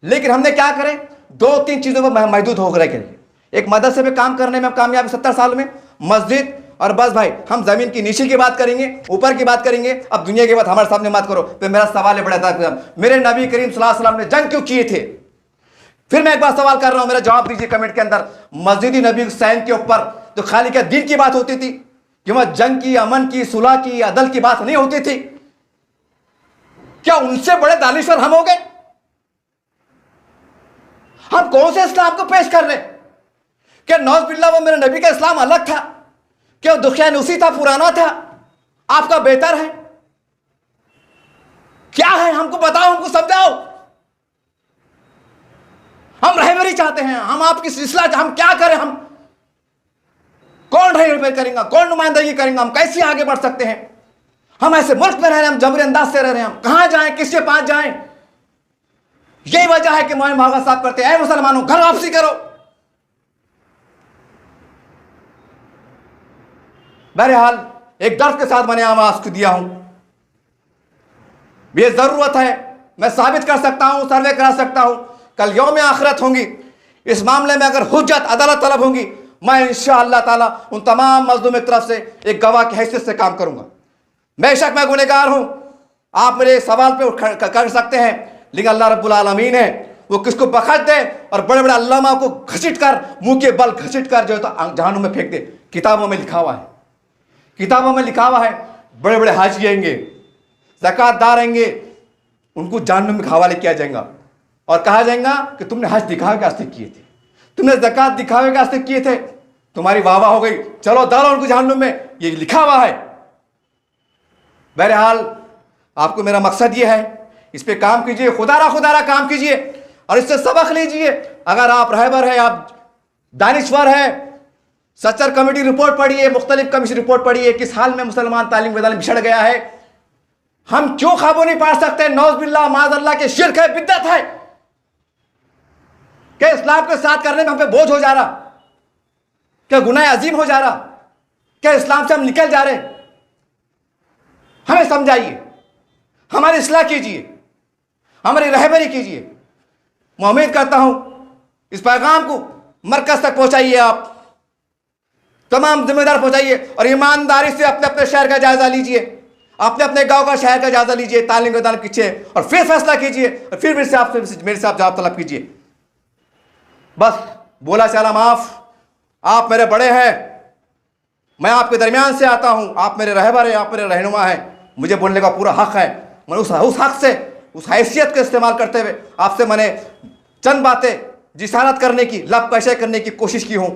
लेकिन हमने क्या करें? 2-3 चीज़ों पर महदूद होकर के लिए। एक मदरसे में काम करने में कामयाबी 70 साल में, मस्जिद, और बस भाई हम जमीन की नीचे की बात करेंगे, ऊपर की बात करेंगे, अब दुनिया की बात हमारे सामने मत करो। तो मेरा सवाल है बड़ा था, मेरे नबी करीम सल्लल्लाहु अलैहि वसल्लम ने जंग क्यों किए थे? फिर मैं एक बार सवाल कर रहा हूं, मेरा जवाब दीजिए कमेंट के अंदर। मस्जिद नबी हुसैन के ऊपर तो खाली क्या दिन की बात होती थी कि वह जंग की, अमन की, सुलह की, अदल की बात नहीं होती थी? क्या उनसे बड़े दानिश्वर हम हो गए? हम कौन से इस्लाम को पेश कर रहे? क्या नौज बिल्ला वो मेरे नबी का इस्लाम अलग था? क्या दुखियानुसी था, पुराना था, आपका बेहतर है? क्या है? हमको बताओ, हमको समझाओ। हम रहबरी चाहते हैं, हम आपकी सिलसिला, हम क्या करें? हम कौन रहबरी करेंगे, कौन नुमाइंदगी करेंगे, हम कैसे आगे बढ़ सकते हैं? हम ऐसे मुल्क में रह रहे हैं, हम जबरी अंदाज से रह रहे हैं, हम कहां जाएं, किसके पास जाएं? यही वजह है कि मोहन भागा साहब करते हैं, मुसलमानों घर वापसी करो। बहरहाल एक दर्द के साथ मैंने आवाज को दिया हूं। ये जरूरत है, मैं साबित कर सकता हूं, सर्वे करा सकता हूं, कल यौम आखिरत होंगी, इस मामले में अगर हुज्जत अदालत तलब होंगी, मैं इंशाअल्लाह ताला उन तमाम मजलूम की तरफ से एक गवाह की हैसियत से काम करूंगा। बेशक मैं गुनहगार हूं, आप मेरे सवाल पे कर सकते हैं, लेकिन अल्लाह रब्बुल आलमीन है, वो किसको बख्श दे और बड़े बड़े अल्लामा को घसीट कर, मुंह के बल घसीट कर जो है तो जहन्नुम में फेंक दे। किताबों में लिखा हुआ है, किताबों में लिखा हुआ है, बड़े बड़े हाजी आएंगे, ज़कातदार आएंगे, उनको जहन्नुम में हवाले किया जाएगा और कहा जाएगा कि तुमने हज दिखावे के वास्ते किए थे, तुमने ज़कात दिखावे के वास्ते किए थे, तुम्हारी वाह वाह हो गई, चलो डालो उनको जहन्नुम में। ये लिखा हुआ है। बहरहाल आपको मेरा मकसद ये है, इस पे काम कीजिए, खुदारा काम कीजिए और इससे सबक लीजिए। अगर आप रहबर है, आप दानिश्वर है, सच्चर कमेटी रिपोर्ट पढ़िए, मुख्तलिफ कमीशन रिपोर्ट पढ़िए, किस हाल में मुसलमान तालीम वदाल बिछड़ गया है। हम क्यों काबू नहीं पा सकते? नौज बिल्लाह माज़अल्लाह के शिर्क है, बिद्दत है, क्या इस्लाम के साथ करने में हम पे बोझ हो जा रहा? क्या गुनाह अजीम हो जा रहा? क्या इस्लाम से हम निकल जा रहे? हमें समझाइए, हमारी इस्लाह कीजिए, हमारी रहबरी कीजिए। मैं उम्मीद करता हूं इस पैगाम को मरकज तक पहुंचाइए, आप तमाम जिम्मेदार पहुंचाइए और ईमानदारी से अपने अपने शहर का जायजा लीजिए, अपने अपने गांव का शहर का जायजा लीजिए, तालीम का तालीम कीजिए और फिर फैसला कीजिए और फिर मेरे से आप जवाब तलब कीजिए। बस बोला चला माफ, आप मेरे बड़े हैं, मैं आपके दरमियान से आता हूं, आप मेरे रहबर हैं, आप मेरे रहनुमा हैं, मुझे बोलने का पूरा हक है। मैं उस हक से, उस हैसियत का इस्तेमाल करते हुए आपसे मैंने चंद बातें जिसारत करने की, लब कशे करने की कोशिश की हूं।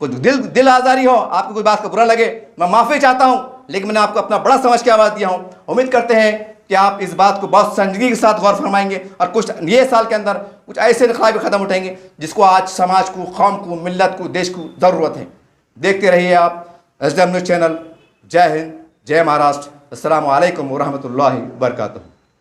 कुछ दिल आजारी हो, आपको कोई बात का बुरा लगे, मैं माफ़ी चाहता हूं, लेकिन मैंने आपको अपना बड़ा समझ के आवाज़ दिया हूं। उम्मीद करते हैं कि आप इस बात को बहुत संजीदगी के साथ गौर फरमाएंगे और कुछ ये साल के अंदर कुछ ऐसे इनकलाबी कदम उठाएंगे जिसको आज समाज को, कौम को, मिल्लत को, देश को ज़रूरत है। देखते रहिए आप SDM न्यूज़ चैनल। जय हिंद, जय महाराष्ट्र। अस्सलामु अलैकुम व रहमतुल्लाहि व बरकातुहू।